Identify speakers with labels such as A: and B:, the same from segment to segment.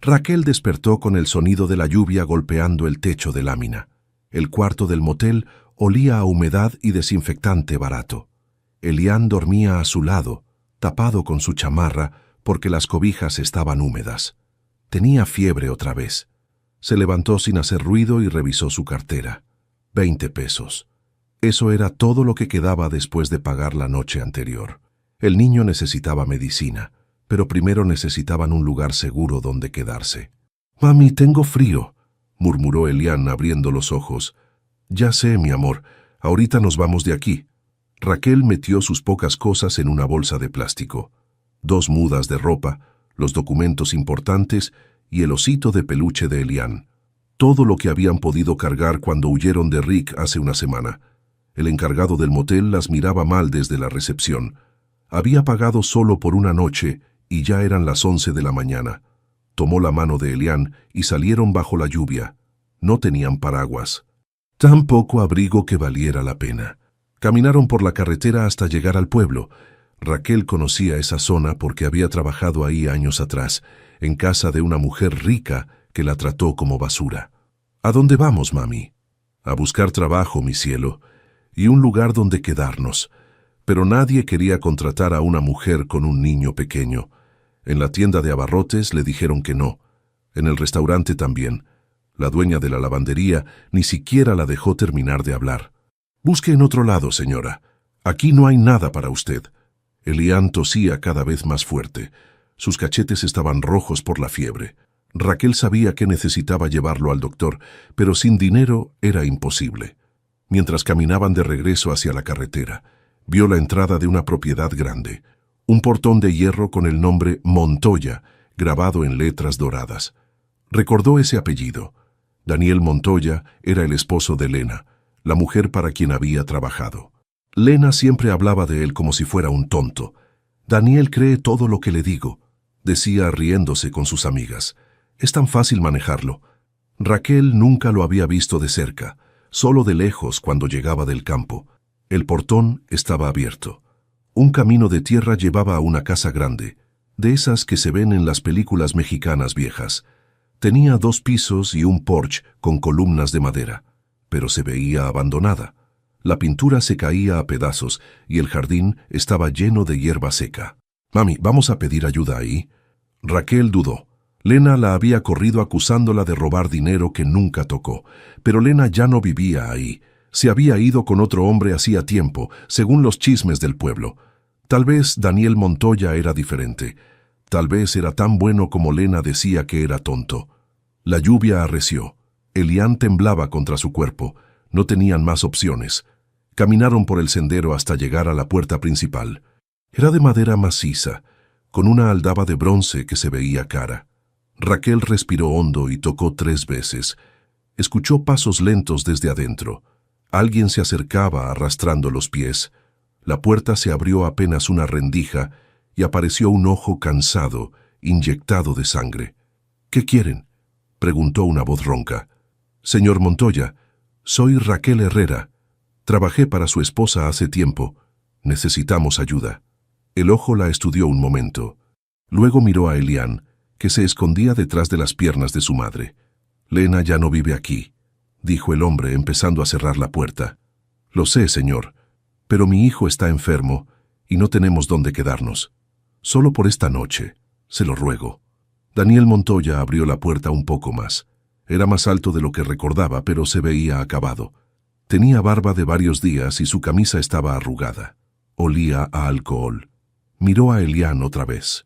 A: Raquel despertó con el sonido de la lluvia golpeando el techo de lámina. El cuarto del motel olía a humedad y desinfectante barato. Elian dormía a su lado, tapado con su chamarra porque las cobijas estaban húmedas. Tenía fiebre otra vez. Se levantó sin hacer ruido y revisó su cartera. 20 pesos. Eso era todo lo que quedaba después de pagar la noche anterior. El niño necesitaba medicina, pero primero necesitaban un lugar seguro donde quedarse. «Mami, tengo frío», murmuró Elian abriendo los ojos. «Ya sé, mi amor, ahorita nos vamos de aquí». Raquel metió sus pocas cosas en una bolsa de plástico. 2 mudas de ropa, los documentos importantes y el osito de peluche de Elian. Todo lo que habían podido cargar cuando huyeron de Rick hace una semana. El encargado del motel las miraba mal desde la recepción. Había pagado solo por una noche y ya eran las 11 de la mañana. Tomó la mano de Elian y salieron bajo la lluvia. No tenían paraguas. Tampoco abrigo que valiera la pena. Caminaron por la carretera hasta llegar al pueblo. Raquel conocía esa zona porque había trabajado ahí años atrás, en casa de una mujer rica que la trató como basura. «¿A dónde vamos, mami?» «A buscar trabajo, mi cielo, y un lugar donde quedarnos». Pero nadie quería contratar a una mujer con un niño pequeño. En la tienda de abarrotes le dijeron que no. En el restaurante también. La dueña de la lavandería ni siquiera la dejó terminar de hablar. «Busque en otro lado, señora. Aquí no hay nada para usted». Elian tosía cada vez más fuerte. Sus cachetes estaban rojos por la fiebre. Raquel sabía que necesitaba llevarlo al doctor, pero sin dinero era imposible. Mientras caminaban de regreso hacia la carretera, vio la entrada de una propiedad grande, un portón de hierro con el nombre Montoya, grabado en letras doradas. Recordó ese apellido. Daniel Montoya era el esposo de Lena, la mujer para quien había trabajado. Lena siempre hablaba de él como si fuera un tonto. «Daniel cree todo lo que le digo», decía riéndose con sus amigas. «Es tan fácil manejarlo». Raquel nunca lo había visto de cerca, solo de lejos cuando llegaba del campo. El portón estaba abierto. Un camino de tierra llevaba a una casa grande, de esas que se ven en las películas mexicanas viejas. Tenía 2 pisos y un porche con columnas de madera, pero se veía abandonada. La pintura se caía a pedazos y el jardín estaba lleno de hierba seca. «Mami, ¿vamos a pedir ayuda ahí?» Raquel dudó. Lena la había corrido acusándola de robar dinero que nunca tocó, pero Lena ya no vivía ahí. Se había ido con otro hombre hacía tiempo, según los chismes del pueblo. Tal vez Daniel Montoya era diferente. Tal vez era tan bueno como Lena decía que era tonto. La lluvia arreció. Elian temblaba contra su cuerpo. No tenían más opciones. Caminaron por el sendero hasta llegar a la puerta principal. Era de madera maciza, con una aldaba de bronce que se veía cara. Raquel respiró hondo y tocó 3 veces. Escuchó pasos lentos desde adentro. Alguien se acercaba arrastrando los pies. La puerta se abrió apenas una rendija y apareció un ojo cansado, inyectado de sangre. «¿Qué quieren?», preguntó una voz ronca. «Señor Montoya, soy Raquel Herrera. Trabajé para su esposa hace tiempo. Necesitamos ayuda». El ojo la estudió un momento. Luego miró a Elian, que se escondía detrás de las piernas de su madre. «Lena ya no vive aquí», dijo el hombre empezando a cerrar la puerta. «Lo sé, señor, pero mi hijo está enfermo y no tenemos dónde quedarnos. Solo por esta noche, se lo ruego». Daniel Montoya abrió la puerta un poco más. Era más alto de lo que recordaba, pero se veía acabado. Tenía barba de varios días y su camisa estaba arrugada. Olía a alcohol. Miró a Elian otra vez.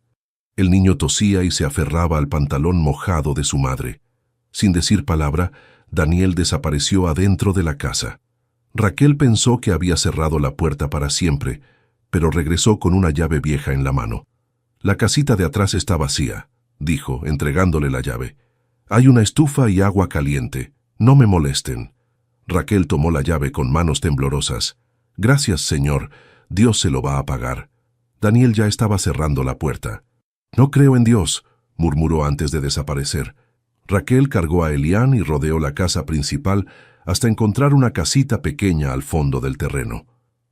A: El niño tosía y se aferraba al pantalón mojado de su madre. Sin decir palabra, Daniel desapareció adentro de la casa. Raquel pensó que había cerrado la puerta para siempre, pero regresó con una llave vieja en la mano. «La casita de atrás está vacía», dijo, entregándole la llave. «Hay una estufa y agua caliente. No me molesten». Raquel tomó la llave con manos temblorosas. «Gracias, señor. Dios se lo va a pagar». Daniel ya estaba cerrando la puerta. «No creo en Dios», murmuró antes de desaparecer. Raquel cargó a Elian y rodeó la casa principal hasta encontrar una casita pequeña al fondo del terreno.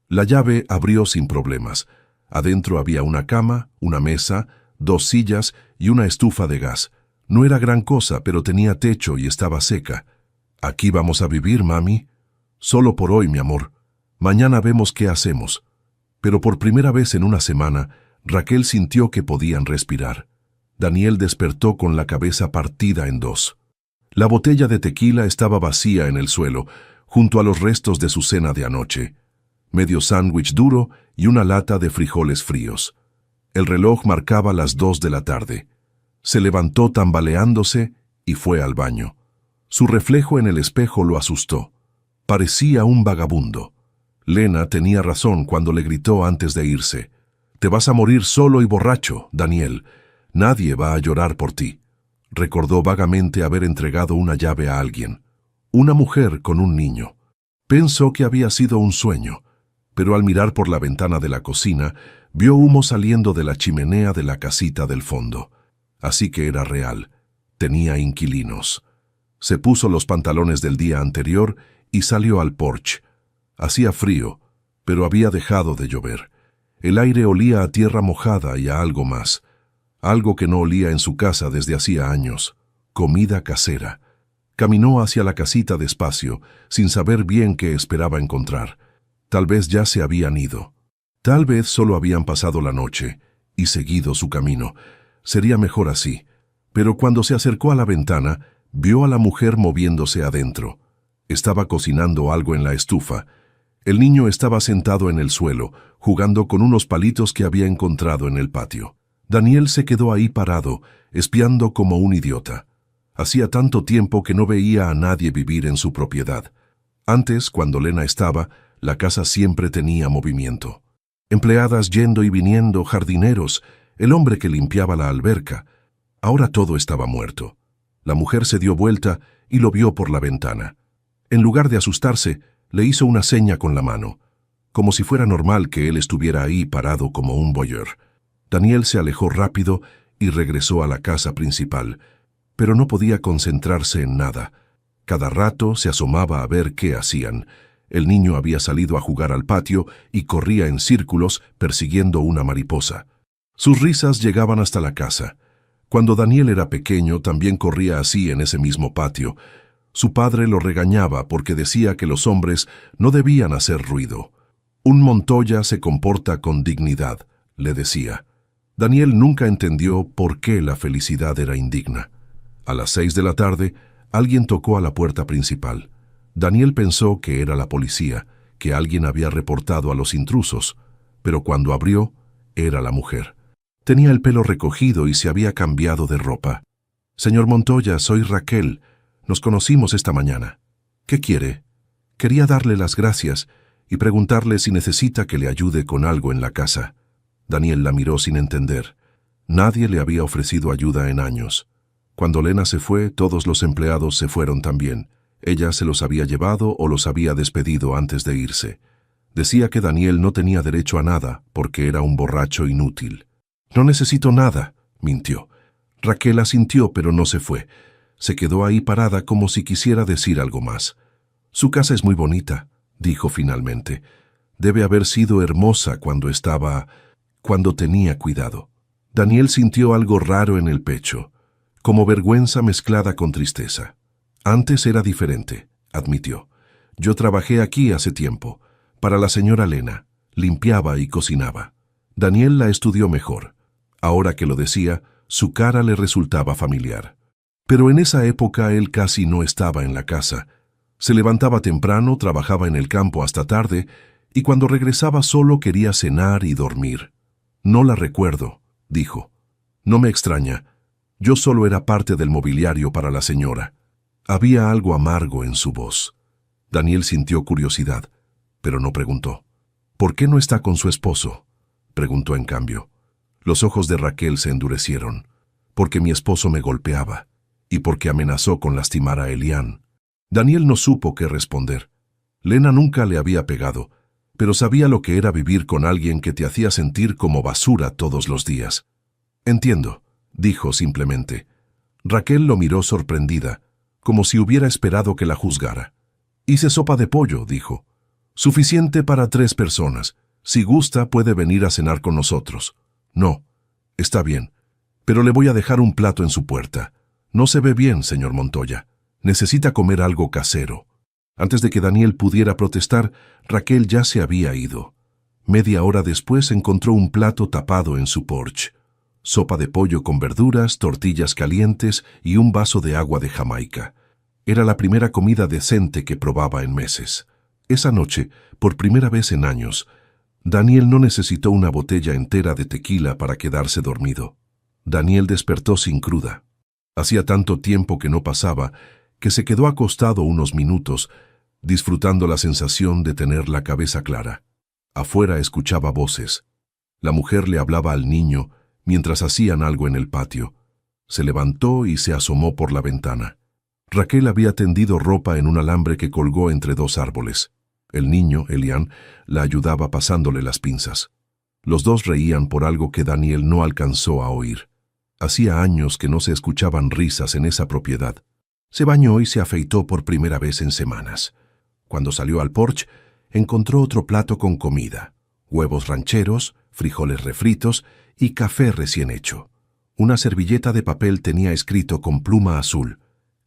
A: La llave abrió sin problemas. Adentro había una cama, una mesa, 2 sillas y una estufa de gas. No era gran cosa, pero tenía techo y estaba seca. «Aquí vamos a vivir, mami. Solo por hoy, mi amor. Mañana vemos qué hacemos». Pero por primera vez en una semana, Raquel sintió que podían respirar. Daniel despertó con la cabeza partida en dos. La botella de tequila estaba vacía en el suelo, junto a los restos de su cena de anoche. Medio sándwich duro y una lata de frijoles fríos. El reloj marcaba las 2 de la tarde. Se levantó tambaleándose y fue al baño. Su reflejo en el espejo lo asustó. Parecía un vagabundo. Lena tenía razón cuando le gritó antes de irse. «Te vas a morir solo y borracho, Daniel. Nadie va a llorar por ti». Recordó vagamente haber entregado una llave a alguien. Una mujer con un niño. Pensó que había sido un sueño, pero al mirar por la ventana de la cocina, vio humo saliendo de la chimenea de la casita del fondo. Así que era real. Tenía inquilinos. Se puso los pantalones del día anterior y salió al porche. Hacía frío, pero había dejado de llover. El aire olía a tierra mojada y a algo más. Algo que no olía en su casa desde hacía años. Comida casera. Caminó hacia la casita despacio, sin saber bien qué esperaba encontrar. Tal vez ya se habían ido. Tal vez solo habían pasado la noche y seguido su camino. Sería mejor así. Pero cuando se acercó a la ventana, vio a la mujer moviéndose adentro. Estaba cocinando algo en la estufa. El niño estaba sentado en el suelo, jugando con unos palitos que había encontrado en el patio. Daniel se quedó ahí parado, espiando como un idiota. Hacía tanto tiempo que no veía a nadie vivir en su propiedad. Antes, cuando Lena estaba, la casa siempre tenía movimiento. Empleadas yendo y viniendo, jardineros, el hombre que limpiaba la alberca. Ahora todo estaba muerto. La mujer se dio vuelta y lo vio por la ventana. En lugar de asustarse, le hizo una seña con la mano, como si fuera normal que él estuviera ahí parado como un voyeur. Daniel se alejó rápido y regresó a la casa principal, pero no podía concentrarse en nada. Cada rato se asomaba a ver qué hacían. El niño había salido a jugar al patio y corría en círculos persiguiendo una mariposa. Sus risas llegaban hasta la casa. Cuando Daniel era pequeño también corría así en ese mismo patio. Su padre lo regañaba porque decía que los hombres no debían hacer ruido. «Un Montoya se comporta con dignidad», le decía. Daniel nunca entendió por qué la felicidad era indigna. A las 6 de la tarde, alguien tocó a la puerta principal. Daniel pensó que era la policía, que alguien había reportado a los intrusos, pero cuando abrió, era la mujer. Tenía el pelo recogido y se había cambiado de ropa. «Señor Montoya, soy Raquel. Nos conocimos esta mañana. ¿Qué quiere?» «Quería darle las gracias y preguntarle si necesita que le ayude con algo en la casa». Daniel la miró sin entender. Nadie le había ofrecido ayuda en años. Cuando Lena se fue, todos los empleados se fueron también. Ella se los había llevado o los había despedido antes de irse. Decía que Daniel no tenía derecho a nada porque era un borracho inútil. «No necesito nada», mintió. Raquel asintió, pero no se fue. Se quedó ahí parada como si quisiera decir algo más. «Su casa es muy bonita», dijo finalmente. «Debe haber sido hermosa cuando tenía cuidado». Daniel sintió algo raro en el pecho, como vergüenza mezclada con tristeza. «Antes era diferente», admitió. «Yo trabajé aquí hace tiempo, para la señora Lena. Limpiaba y cocinaba». Daniel la estudió mejor. Ahora que lo decía, su cara le resultaba familiar. Pero en esa época él casi no estaba en la casa. Se levantaba temprano, trabajaba en el campo hasta tarde, y cuando regresaba solo quería cenar y dormir. «No la recuerdo», dijo. «No me extraña. Yo solo era parte del mobiliario para la señora». Había algo amargo en su voz. Daniel sintió curiosidad, pero no preguntó. «¿Por qué no está con su esposo?», preguntó en cambio. Los ojos de Raquel se endurecieron. «Porque mi esposo me golpeaba, y porque amenazó con lastimar a Elian». Daniel no supo qué responder. Lena nunca le había pegado, pero sabía lo que era vivir con alguien que te hacía sentir como basura todos los días. «Entiendo», dijo simplemente. Raquel lo miró sorprendida, como si hubiera esperado que la juzgara. «Hice sopa de pollo», dijo. «Suficiente para 3 personas. Si gusta, puede venir a cenar con nosotros». «No, está bien, pero le voy a dejar un plato en su puerta. No se ve bien, señor Montoya. Necesita comer algo casero. Antes de que Daniel pudiera protestar, Raquel ya se había ido. Media hora después encontró un plato tapado en su porche. Sopa de pollo con verduras, tortillas calientes y un vaso de agua de Jamaica. Era la primera comida decente que probaba en meses. Esa noche, por primera vez en años, Daniel no necesitó una botella entera de tequila para quedarse dormido. Daniel despertó sin cruda. Hacía tanto tiempo que no pasaba, que se quedó acostado unos minutos, disfrutando la sensación de tener la cabeza clara. Afuera escuchaba voces. La mujer le hablaba al niño mientras hacían algo en el patio. Se levantó y se asomó por la ventana. Raquel había tendido ropa en un alambre que colgó entre dos árboles. El niño, Elian, la ayudaba pasándole las pinzas. Los dos reían por algo que Daniel no alcanzó a oír. Hacía años que no se escuchaban risas en esa propiedad. Se bañó y se afeitó por primera vez en semanas. Cuando salió al porche, encontró otro plato con comida: huevos rancheros, frijoles refritos y café recién hecho. Una servilleta de papel tenía escrito con pluma azul: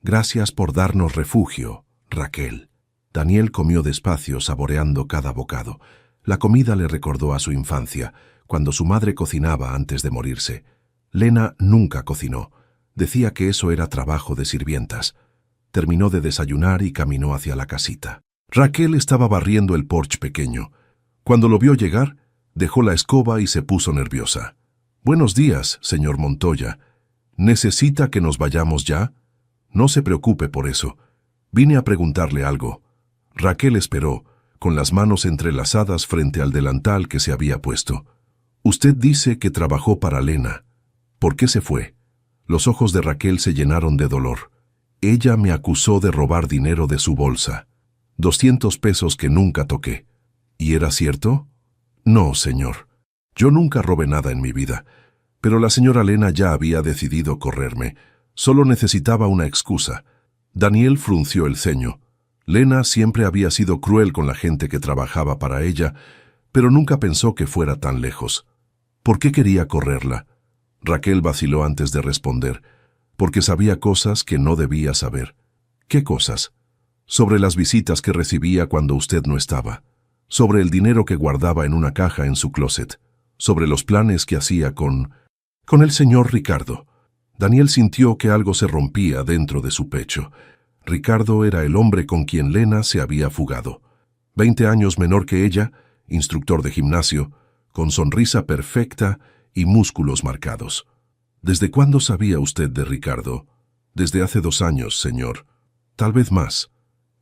A: «Gracias por darnos refugio, Raquel». Daniel comió despacio, saboreando cada bocado. La comida le recordó a su infancia, cuando su madre cocinaba antes de morirse. Lena nunca cocinó. Decía que eso era trabajo de sirvientas. Terminó de desayunar y caminó hacia la casita. Raquel estaba barriendo el porche pequeño. Cuando lo vio llegar, dejó la escoba y se puso nerviosa. «Buenos días, señor Montoya. ¿Necesita que nos vayamos ya?» «No se preocupe por eso. Vine a preguntarle algo». Raquel esperó, con las manos entrelazadas frente al delantal que se había puesto. «Usted dice que trabajó para Lena. ¿Por qué se fue?» Los ojos de Raquel se llenaron de dolor. «Ella me acusó de robar dinero de su bolsa. 200 pesos que nunca toqué». «¿Y era cierto?» «No, señor. Yo nunca robé nada en mi vida. Pero la señora Lena ya había decidido correrme. Solo necesitaba una excusa». Daniel frunció el ceño. Lena siempre había sido cruel con la gente que trabajaba para ella, pero nunca pensó que fuera tan lejos. ¿Por qué quería correrla? Raquel vaciló antes de responder. Porque sabía cosas que no debía saber. ¿Qué cosas? Sobre las visitas que recibía cuando usted no estaba. Sobre el dinero que guardaba en una caja en su closet. Sobre los planes que hacía con el señor Ricardo. Daniel sintió que algo se rompía dentro de su pecho. Ricardo era el hombre con quien Lena se había fugado. 20 años menor que ella, instructor de gimnasio, con sonrisa perfecta y músculos marcados. ¿Desde cuándo sabía usted de Ricardo? Desde hace 2 años, señor. Tal vez más.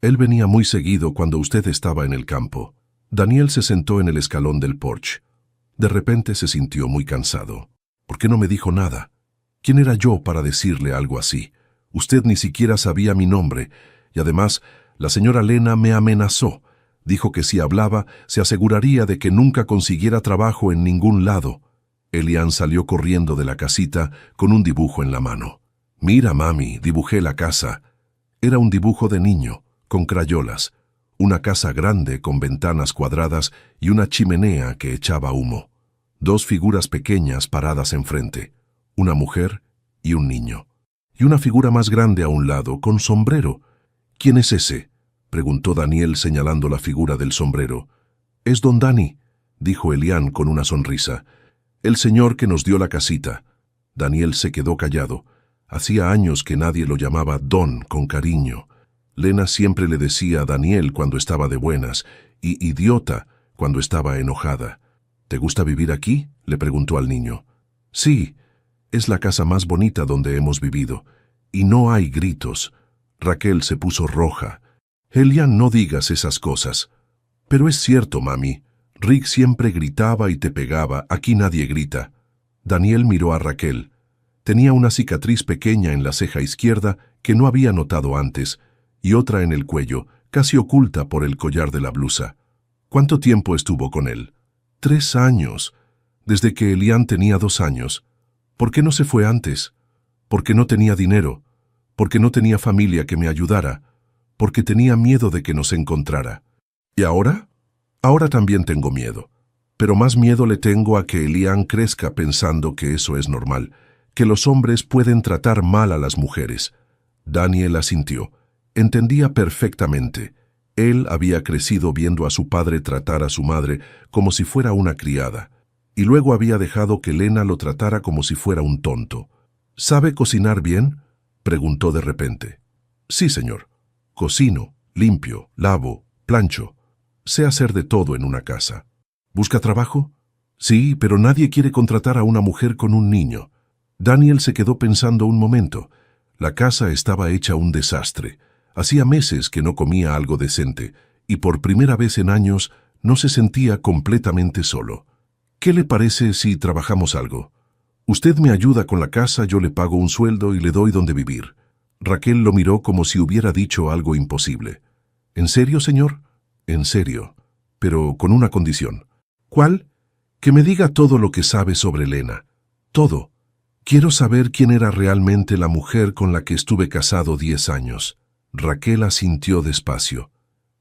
A: Él venía muy seguido cuando usted estaba en el campo. Daniel se sentó en el escalón del porche. De repente se sintió muy cansado. ¿Por qué no me dijo nada? ¿Quién era yo para decirle algo así? Usted ni siquiera sabía mi nombre, y además, la señora Lena me amenazó. Dijo que si hablaba, se aseguraría de que nunca consiguiera trabajo en ningún lado. Elian salió corriendo de la casita con un dibujo en la mano. «Mira, mami, dibujé la casa». Era un dibujo de niño, con crayolas. Una casa grande con ventanas cuadradas y una chimenea que echaba humo. 2 figuras pequeñas paradas enfrente, una mujer y un niño. Y una figura más grande a un lado, con sombrero. «¿Quién es ese?», preguntó Daniel señalando la figura del sombrero. «Es don Dani», dijo Elian con una sonrisa. «El señor que nos dio la casita». Daniel se quedó callado. Hacía años que nadie lo llamaba Don con cariño. Lena siempre le decía Daniel cuando estaba de buenas y idiota cuando estaba enojada. «¿Te gusta vivir aquí?», le preguntó al niño. «Sí. Es la casa más bonita donde hemos vivido. Y no hay gritos». Raquel se puso roja. «Elian, no digas esas cosas». «Pero es cierto, mami. Rick siempre gritaba y te pegaba. Aquí nadie grita». Daniel miró a Raquel. Tenía una cicatriz pequeña en la ceja izquierda que no había notado antes, y otra en el cuello, casi oculta por el collar de la blusa. «¿Cuánto tiempo estuvo con él?» 3 años. Desde que Elian tenía 2 años. ¿Por qué no se fue antes? Porque no tenía dinero. Porque no tenía familia que me ayudara. Porque tenía miedo de que nos encontrara. ¿Y ahora? Ahora también tengo miedo. Pero más miedo le tengo a que Elian crezca pensando que eso es normal, que los hombres pueden tratar mal a las mujeres. Daniel asintió. Entendía perfectamente. Él había crecido viendo a su padre tratar a su madre como si fuera una criada, y luego había dejado que Lena lo tratara como si fuera un tonto. ¿Sabe cocinar bien?, preguntó de repente. Sí, señor. Cocino, limpio, lavo, plancho. Sé hacer de todo en una casa. ¿Busca trabajo? Sí, pero nadie quiere contratar a una mujer con un niño. Daniel se quedó pensando un momento. La casa estaba hecha un desastre. Hacía meses que no comía algo decente, y por primera vez en años no se sentía completamente solo. ¿Qué le parece si trabajamos algo? Usted me ayuda con la casa, yo le pago un sueldo y le doy donde vivir. Raquel lo miró como si hubiera dicho algo imposible. ¿En serio, señor? En serio, pero con una condición. ¿Cuál? Que me diga todo lo que sabe sobre Lena. Todo. Quiero saber quién era realmente la mujer con la que estuve casado 10 años. Raquel asintió despacio.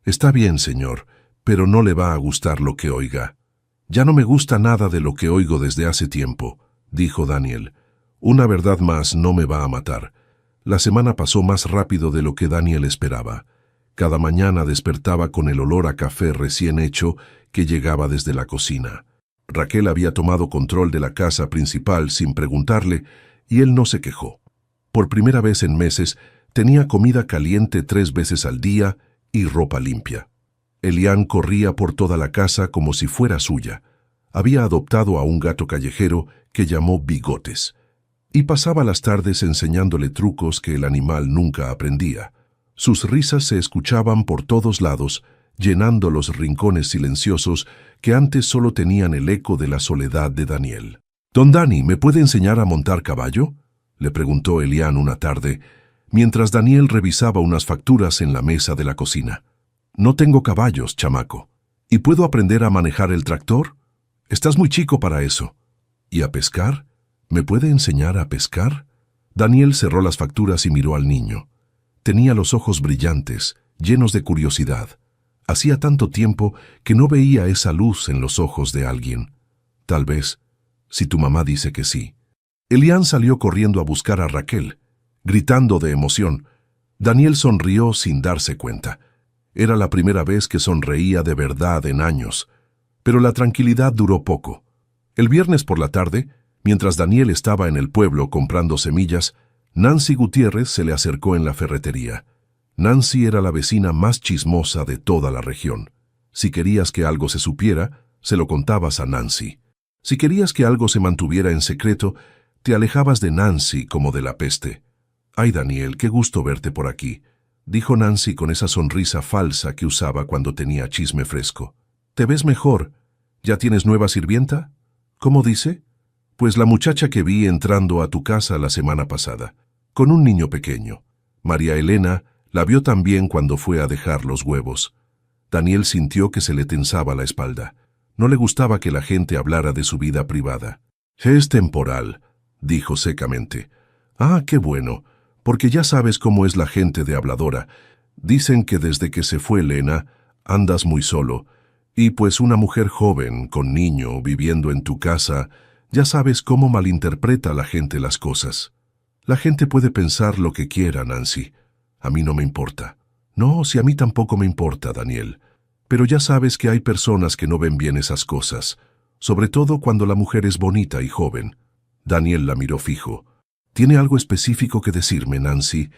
A: Está bien, señor, pero no le va a gustar lo que oiga. Ya no me gusta nada de lo que oigo desde hace tiempo, dijo Daniel. Una verdad más no me va a matar. La semana pasó más rápido de lo que Daniel esperaba. Cada mañana despertaba con el olor a café recién hecho que llegaba desde la cocina. Raquel había tomado control de la casa principal sin preguntarle, y él no se quejó. Por primera vez en meses, tenía comida caliente 3 veces al día y ropa limpia. Elian corría por toda la casa como si fuera suya. Había adoptado a un gato callejero que llamó Bigotes, y pasaba las tardes enseñándole trucos que el animal nunca aprendía. Sus risas se escuchaban por todos lados, llenando los rincones silenciosos que antes solo tenían el eco de la soledad de Daniel. «Don Dani, ¿me puede enseñar a montar caballo?», le preguntó Elian una tarde, mientras Daniel revisaba unas facturas en la mesa de la cocina. «No tengo caballos, chamaco. ¿Y puedo aprender a manejar el tractor? Estás muy chico para eso. ¿Y a pescar? ¿Me puede enseñar a pescar?». Daniel cerró las facturas y miró al niño. Tenía los ojos brillantes, llenos de curiosidad. Hacía tanto tiempo que no veía esa luz en los ojos de alguien. Tal vez, si tu mamá dice que sí. Elian salió corriendo a buscar a Raquel, gritando de emoción. Daniel sonrió sin darse cuenta. Era la primera vez que sonreía de verdad en años. Pero la tranquilidad duró poco. El viernes por la tarde, mientras Daniel estaba en el pueblo comprando semillas, Nancy Gutiérrez se le acercó en la ferretería. Nancy era la vecina más chismosa de toda la región. Si querías que algo se supiera, se lo contabas a Nancy. Si querías que algo se mantuviera en secreto, te alejabas de Nancy como de la peste. «Ay, Daniel, qué gusto verte por aquí», dijo Nancy con esa sonrisa falsa que usaba cuando tenía chisme fresco. «¿Te ves mejor? ¿Ya tienes nueva sirvienta?». «¿Cómo dice?». «Pues la muchacha que vi entrando a tu casa la semana pasada, con un niño pequeño. María Elena la vio también cuando fue a dejar los huevos». Daniel sintió que se le tensaba la espalda. No le gustaba que la gente hablara de su vida privada. «Es temporal», dijo secamente. «Ah, qué bueno, porque ya sabes cómo es la gente de habladora. Dicen que desde que se fue Elena, andas muy solo. Y pues una mujer joven, con niño, viviendo en tu casa, ya sabes cómo malinterpreta la gente las cosas. La gente puede pensar lo que quiera, Nancy. A mí no me importa». «No, si a mí tampoco me importa, Daniel. Pero ya sabes que hay personas que no ven bien esas cosas, sobre todo cuando la mujer es bonita y joven». Daniel la miró fijo. «¿Tiene algo específico que decirme, Nancy?»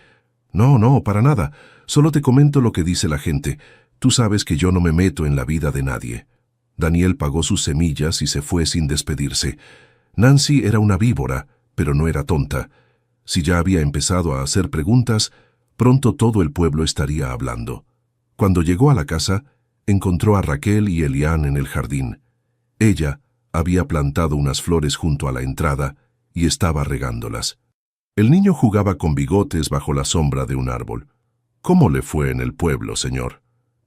A: No, para nada. Solo te comento lo que dice la gente. Tú sabes que yo no me meto en la vida de nadie». Daniel pagó sus semillas y se fue sin despedirse. Nancy era una víbora, pero no era tonta. Si ya había empezado a hacer preguntas, pronto todo el pueblo estaría hablando. Cuando llegó a la casa, encontró a Raquel y Elian en el jardín. Ella había plantado unas flores junto a la entrada y estaba regándolas. El niño jugaba con Bigotes bajo la sombra de un árbol. «¿Cómo le fue en el pueblo, señor?»,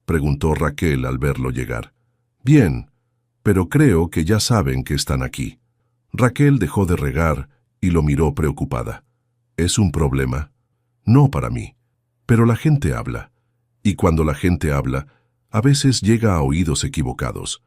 A: preguntó Raquel al verlo llegar. «Bien, pero creo que ya saben que están aquí». Raquel dejó de regar y lo miró preocupada. «¿Es un problema?». «No para mí, pero la gente habla. Y cuando la gente habla, a veces llega a oídos equivocados.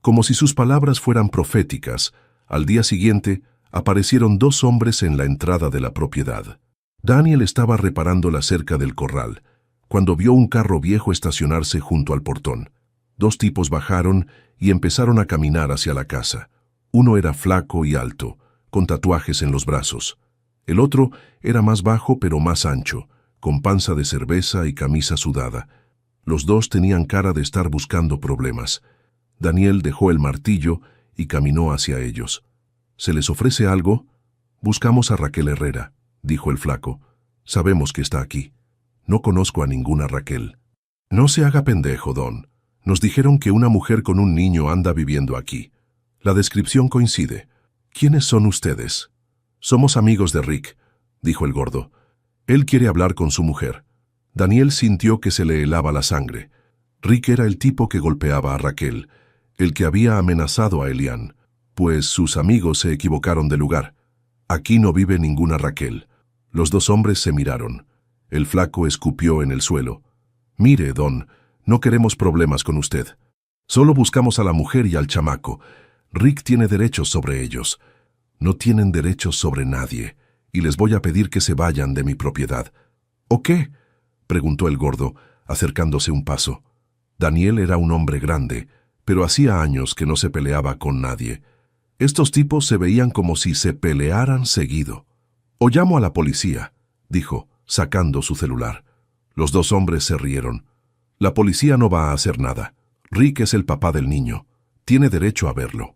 A: Como si sus palabras fueran proféticas, al día siguiente aparecieron dos hombres en la entrada de la propiedad. Daniel estaba reparando la cerca del corral, cuando vio un carro viejo estacionarse junto al portón. Dos tipos bajaron y empezaron a caminar hacia la casa. Uno era flaco y alto, con tatuajes en los brazos. El otro era más bajo pero más ancho, con panza de cerveza y camisa sudada. Los dos tenían cara de estar buscando problemas. Daniel dejó el martillo y caminó hacia ellos. ¿Se les ofrece algo? Buscamos a Raquel Herrera, dijo el flaco. Sabemos que está aquí. No conozco a ninguna Raquel. No se haga pendejo, don. Nos dijeron que una mujer con un niño anda viviendo aquí. La descripción coincide. ¿Quiénes son ustedes? Somos amigos de Rick, dijo el gordo. Él quiere hablar con su mujer. Daniel sintió que se le helaba la sangre. Rick era el tipo que golpeaba a Raquel, el que había amenazado a Elian, pues sus amigos se equivocaron de lugar. Aquí no vive ninguna Raquel. Los dos hombres se miraron. El flaco escupió en el suelo. Mire, don, no queremos problemas con usted. Solo buscamos a la mujer y al chamaco. Rick tiene derechos sobre ellos. No tienen derechos sobre nadie, y les voy a pedir que se vayan de mi propiedad. ¿O qué?, preguntó el gordo, acercándose un paso. Daniel era un hombre grande, pero hacía años que no se peleaba con nadie. Estos tipos se veían como si se pelearan seguido. «O llamo a la policía», dijo, sacando su celular. Los dos hombres se rieron. «La policía no va a hacer nada. Rick es el papá del niño. Tiene derecho a verlo».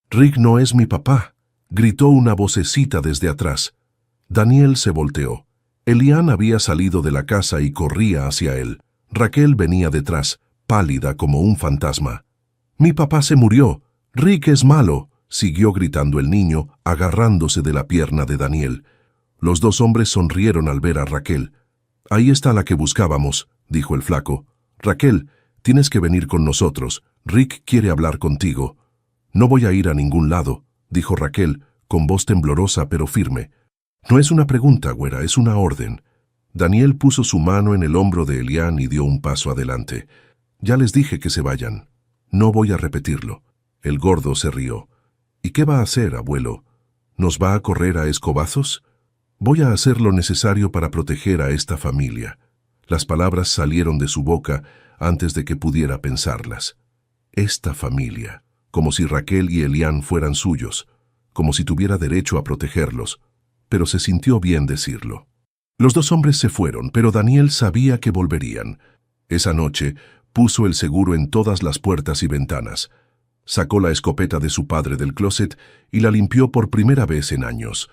A: «Rick no es mi papá», gritó una vocecita desde atrás. Daniel se volteó. Elian había salido de la casa y corría hacia él. Raquel venía detrás, pálida como un fantasma. «Mi papá se murió. Rick es malo», siguió gritando el niño, agarrándose de la pierna de Daniel. Los dos hombres sonrieron al ver a Raquel. «Ahí está la que buscábamos», dijo el flaco. «Raquel, tienes que venir con nosotros. Rick quiere hablar contigo». «No voy a ir a ningún lado», dijo Raquel, con voz temblorosa pero firme. «No es una pregunta, güera, es una orden». Daniel puso su mano en el hombro de Elian y dio un paso adelante. «Ya les dije que se vayan. No voy a repetirlo». El gordo se rió. «¿Y qué va a hacer, abuelo? ¿Nos va a correr a escobazos?» «Voy a hacer lo necesario para proteger a esta familia». Las palabras salieron de su boca antes de que pudiera pensarlas. Esta familia, como si Raquel y Elian fueran suyos, como si tuviera derecho a protegerlos, pero se sintió bien decirlo. Los dos hombres se fueron, pero Daniel sabía que volverían. Esa noche puso el seguro en todas las puertas y ventanas. Sacó la escopeta de su padre del closet y la limpió por primera vez en años.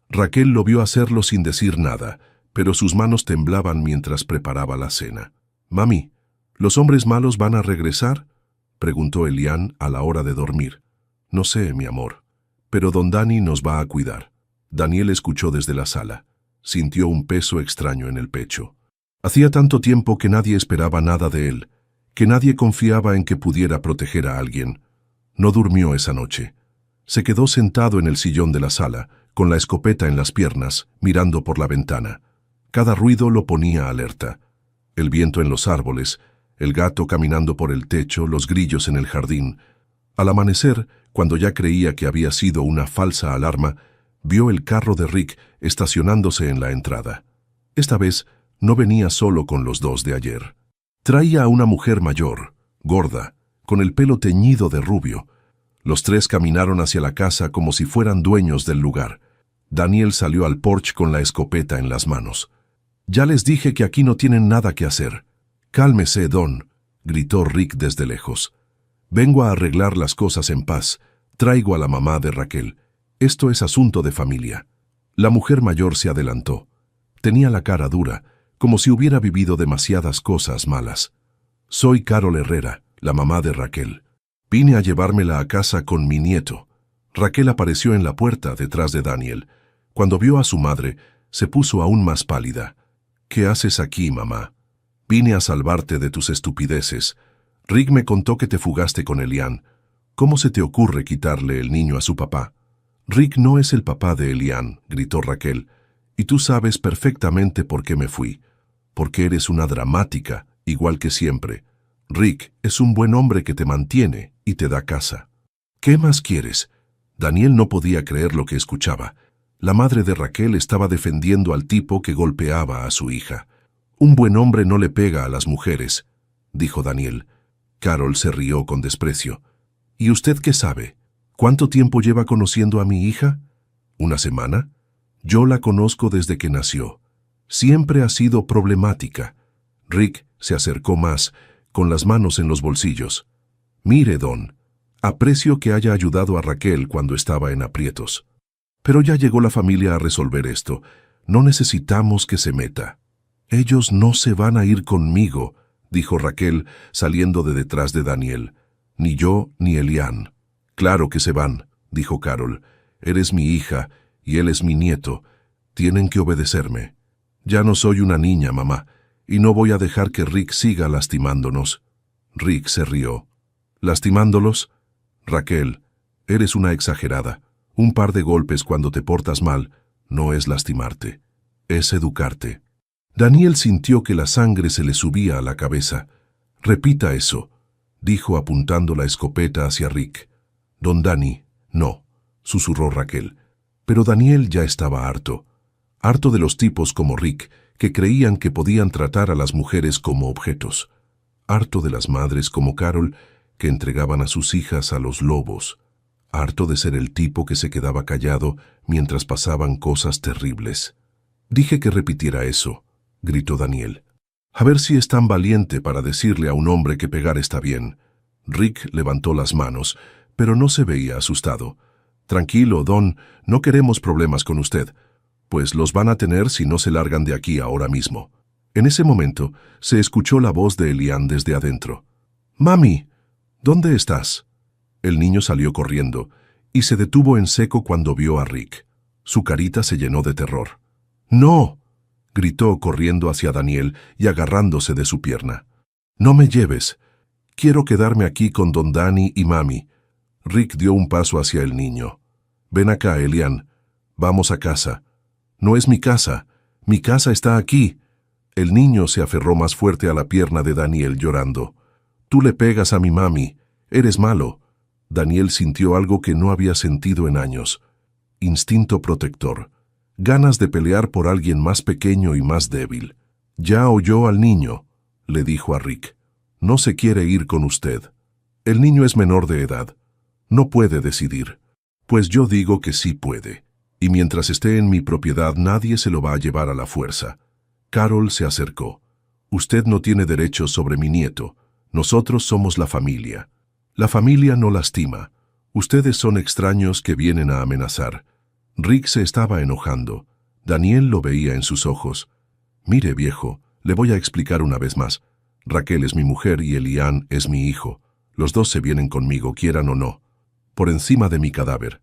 A: Raquel lo vio hacerlo sin decir nada, pero sus manos temblaban mientras preparaba la cena. «Mami, ¿los hombres malos van a regresar?», preguntó Elian a la hora de dormir. «No sé, mi amor, pero don Dani nos va a cuidar». Daniel escuchó desde la sala. Sintió un peso extraño en el pecho. Hacía tanto tiempo que nadie esperaba nada de él, que nadie confiaba en que pudiera proteger a alguien. No durmió esa noche. Se quedó sentado en el sillón de la sala, con la escopeta en las piernas, mirando por la ventana. Cada ruido lo ponía alerta. El viento en los árboles, el gato caminando por el techo, los grillos en el jardín. Al amanecer, cuando ya creía que había sido una falsa alarma, vio el carro de Rick estacionándose en la entrada. Esta vez no venía solo con los dos de ayer. Traía a una mujer mayor, gorda, con el pelo teñido de rubio. Los tres caminaron hacia la casa como si fueran dueños del lugar. Daniel salió al porche con la escopeta en las manos. «Ya les dije que aquí no tienen nada que hacer». «Cálmese, don», gritó Rick desde lejos. «Vengo a arreglar las cosas en paz. Traigo a la mamá de Raquel. Esto es asunto de familia». La mujer mayor se adelantó. Tenía la cara dura, como si hubiera vivido demasiadas cosas malas. «Soy Carol Herrera, la mamá de Raquel. Vine a llevármela a casa con mi nieto». Raquel apareció en la puerta detrás de Daniel. Cuando vio a su madre, se puso aún más pálida. «¿Qué haces aquí, mamá?» «Vine a salvarte de tus estupideces. Rick me contó que te fugaste con Elian. ¿Cómo se te ocurre quitarle el niño a su papá?» «Rick no es el papá de Elian», gritó Raquel. «Y tú sabes perfectamente por qué me fui. Porque eres una dramática, igual que siempre. Rick es un buen hombre que te mantiene y te da casa. ¿Qué más quieres? Daniel no podía creer lo que escuchaba. La madre de Raquel estaba defendiendo al tipo que golpeaba a su hija. «Un buen hombre no le pega a las mujeres», dijo Daniel. Carol se rió con desprecio. «¿Y usted qué sabe? ¿Cuánto tiempo lleva conociendo a mi hija?» «¿Una semana?» «Yo la conozco desde que nació. Siempre ha sido problemática». Rick se acercó más, con las manos en los bolsillos. «Mire, Don, aprecio que haya ayudado a Raquel cuando estaba en aprietos. Pero ya llegó la familia a resolver esto. No necesitamos que se meta». «Ellos no se van a ir conmigo», dijo Raquel, saliendo de detrás de Daniel. «Ni yo ni Elian». «Claro que se van», dijo Carol. «Eres mi hija y él es mi nieto. Tienen que obedecerme. Ya no soy una niña, mamá, y no voy a dejar que Rick siga lastimándonos». Rick se rió. «¿Lastimándolos? Raquel, eres una exagerada. Un par de golpes cuando te portas mal no es lastimarte, es educarte». Daniel sintió que la sangre se le subía a la cabeza. «Repita eso», dijo apuntando la escopeta hacia Rick. «Don Dani, no», susurró Raquel. Pero Daniel ya estaba harto. Harto de los tipos como Rick, que creían que podían tratar a las mujeres como objetos. Harto de las madres como Carol, que entregaban a sus hijas a los lobos. Harto de ser el tipo que se quedaba callado mientras pasaban cosas terribles. «Dije que repitiera eso», gritó Daniel. «A ver si es tan valiente para decirle a un hombre que pegar está bien». Rick levantó las manos, pero no se veía asustado. «Tranquilo, Don, no queremos problemas con usted, pues los van a tener si no se largan de aquí ahora mismo». En ese momento se escuchó la voz de Elian desde adentro. «Mami, ¿dónde estás?» El niño salió corriendo y se detuvo en seco cuando vio a Rick. Su carita se llenó de terror. «¡No!», gritó corriendo hacia Daniel y agarrándose de su pierna. «No me lleves. Quiero quedarme aquí con Don Dani y Mami». Rick dio un paso hacia el niño. «Ven acá, Elian. Vamos a casa». «No es mi casa. Mi casa está aquí». El niño se aferró más fuerte a la pierna de Daniel llorando. «Tú le pegas a mi mami. Eres malo». Daniel sintió algo que no había sentido en años. Instinto protector. Ganas de pelear por alguien más pequeño y más débil. «Ya oyó al niño», le dijo a Rick. «No se quiere ir con usted. El niño es menor de edad. No puede decidir». «Pues yo digo que sí puede. Y mientras esté en mi propiedad nadie se lo va a llevar a la fuerza». Carol se acercó. «Usted no tiene derechos sobre mi nieto. Nosotros somos la familia. La familia no lastima. Ustedes son extraños que vienen a amenazar». Rick se estaba enojando. Daniel lo veía en sus ojos. «Mire, viejo, le voy a explicar una vez más. Raquel es mi mujer y Elian es mi hijo. Los dos se vienen conmigo, quieran o no. Por encima de mi cadáver».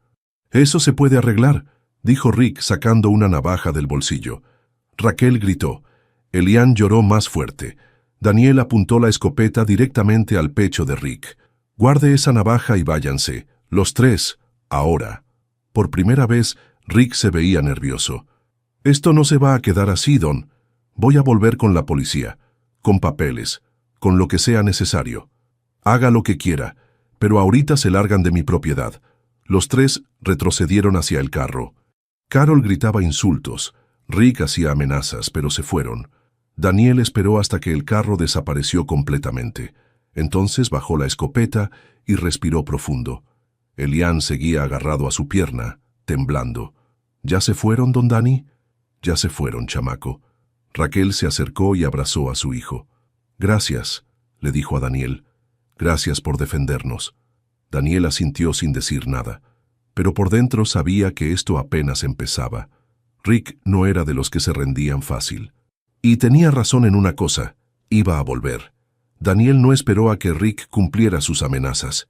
A: «Eso se puede arreglar», dijo Rick sacando una navaja del bolsillo. Raquel gritó. Elian lloró más fuerte. Daniel apuntó la escopeta directamente al pecho de Rick. «Guarde esa navaja y váyanse. Los tres, ahora». Por primera vez, Rick se veía nervioso. «Esto no se va a quedar así, Don. Voy a volver con la policía, con papeles, con lo que sea necesario. Haga lo que quiera, pero ahorita se largan de mi propiedad». Los tres retrocedieron hacia el carro. Carol gritaba insultos. Rick hacía amenazas, pero se fueron. Daniel esperó hasta que el carro desapareció completamente. Entonces bajó la escopeta y respiró profundo. Elian seguía agarrado a su pierna, temblando. «¿Ya se fueron, Don Dani?» «Ya se fueron, chamaco». Raquel se acercó y abrazó a su hijo. «Gracias», le dijo a Daniel. «Gracias por defendernos». Daniel asintió sin decir nada, pero por dentro sabía que esto apenas empezaba. Rick no era de los que se rendían fácil. Y tenía razón en una cosa, iba a volver. Daniel no esperó a que Rick cumpliera sus amenazas.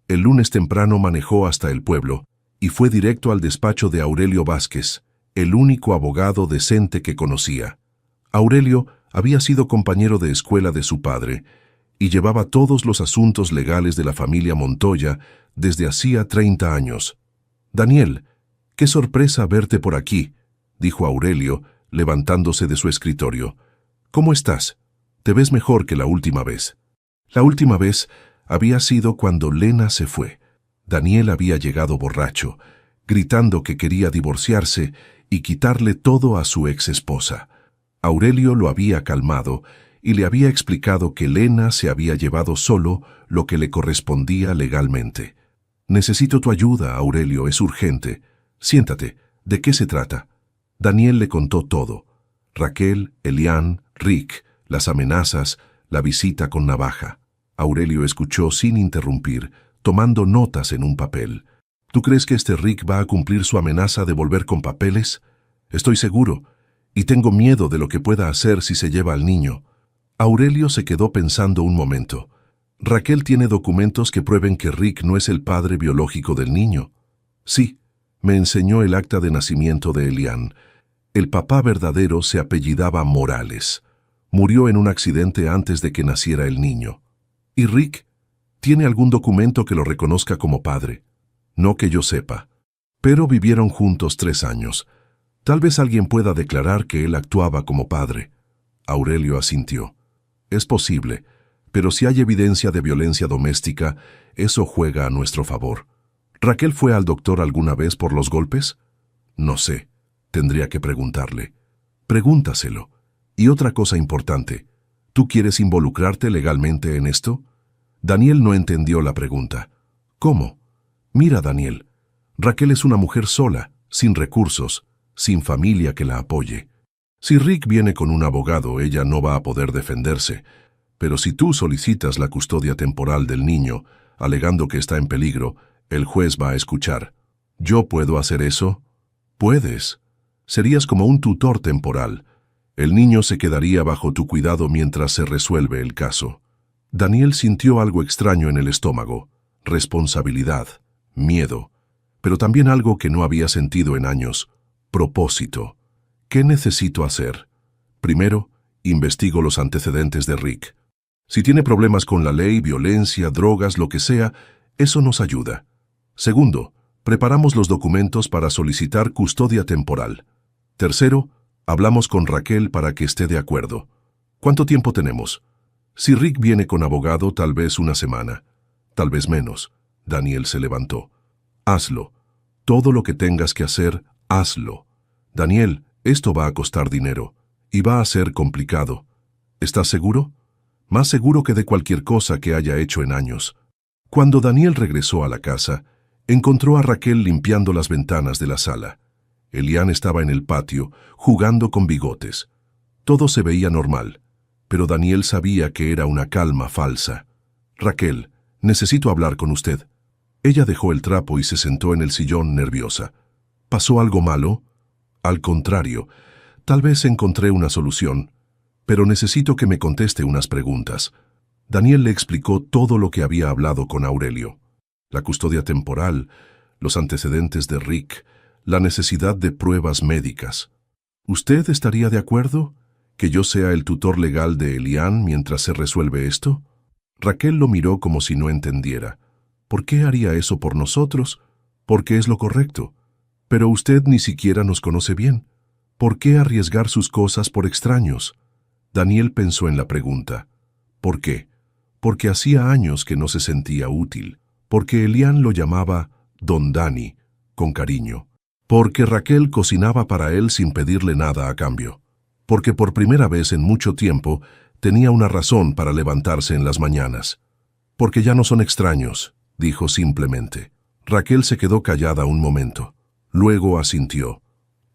A: El lunes temprano manejó hasta el pueblo y fue directo al despacho de Aurelio Vázquez, el único abogado decente que conocía. Aurelio había sido compañero de escuela de su padre y llevaba todos los asuntos legales de la familia Montoya desde hacía 30 años. «Daniel, qué sorpresa verte por aquí», dijo Aurelio, levantándose de su escritorio. «¿Cómo estás? Te ves mejor que la última vez». La última vez había sido cuando Lena se fue. Daniel había llegado borracho, gritando que quería divorciarse y quitarle todo a su ex esposa. Aurelio lo había calmado y le había explicado que Lena se había llevado solo lo que le correspondía legalmente. «Necesito tu ayuda, Aurelio, es urgente. Siéntate. ¿De qué se trata?» Daniel le contó todo. Raquel, Elian, Rick, las amenazas, la visita con navaja. Aurelio escuchó sin interrumpir, tomando notas en un papel. «¿Tú crees que este Rick va a cumplir su amenaza de volver con papeles?» «Estoy seguro, y tengo miedo de lo que pueda hacer si se lleva al niño». Aurelio se quedó pensando un momento. «Raquel tiene documentos que prueben que Rick no es el padre biológico del niño». «Sí, me enseñó el acta de nacimiento de Elian. El papá verdadero se apellidaba Morales. Murió en un accidente antes de que naciera el niño». «¿Y Rick? ¿Tiene algún documento que lo reconozca como padre?» «No que yo sepa. Pero vivieron juntos 3 años. Tal vez alguien pueda declarar que él actuaba como padre». Aurelio asintió. «Es posible, pero si hay evidencia de violencia doméstica, eso juega a nuestro favor». «¿Raquel fue al doctor alguna vez por los golpes?» «No sé. Tendría que preguntarle». «Pregúntaselo. Y otra cosa importante. ¿Tú quieres involucrarte legalmente en esto?» Daniel no entendió la pregunta. «¿Cómo?» «Mira, Daniel, Raquel es una mujer sola, sin recursos, sin familia que la apoye. Si Rick viene con un abogado, ella no va a poder defenderse. Pero si tú solicitas la custodia temporal del niño, alegando que está en peligro, el juez va a escuchar. ¿Yo puedo hacer eso?» «Puedes. Serías como un tutor temporal. El niño se quedaría bajo tu cuidado mientras se resuelve el caso». Daniel sintió algo extraño en el estómago. Responsabilidad, miedo, pero también algo que no había sentido en años. Propósito. ¿Qué necesito hacer? Primero, investigo los antecedentes de Rick. Si tiene problemas con la ley, violencia, drogas, lo que sea, eso nos ayuda. Segundo, preparamos los documentos para solicitar custodia temporal. Tercero, hablamos con Raquel para que esté de acuerdo. ¿Cuánto tiempo tenemos? Si Rick viene con abogado, tal vez 1 semana. Tal vez menos. Daniel se levantó. «Hazlo. Todo lo que tengas que hacer, hazlo. Daniel, esto va a costar dinero. Y va a ser complicado. ¿Estás seguro?» «Más seguro que de cualquier cosa que haya hecho en años». Cuando Daniel regresó a la casa, encontró a Raquel limpiando las ventanas de la sala. Elian estaba en el patio, jugando con bigotes. Todo se veía normal, pero Daniel sabía que era una calma falsa. «Raquel, necesito hablar con usted». Ella dejó el trapo y se sentó en el sillón nerviosa. «¿Pasó algo malo?» «Al contrario, tal vez encontré una solución, pero necesito que me conteste unas preguntas». Daniel le explicó todo lo que había hablado con Aurelio. La custodia temporal, los antecedentes de Rick, la necesidad de pruebas médicas. «¿Usted estaría de acuerdo? ¿Que yo sea el tutor legal de Elian mientras se resuelve esto?» Raquel lo miró como si no entendiera. «¿Por qué haría eso por nosotros? Porque es lo correcto. Pero usted ni siquiera nos conoce bien. ¿Por qué arriesgar sus cosas por extraños?» Daniel pensó en la pregunta. «¿Por qué?» Porque hacía años que no se sentía útil. Porque Elian lo llamaba Don Dani, con cariño. Porque Raquel cocinaba para él sin pedirle nada a cambio. Porque por primera vez en mucho tiempo tenía una razón para levantarse en las mañanas. «Porque ya no son extraños», dijo simplemente. Raquel se quedó callada un momento. Luego asintió.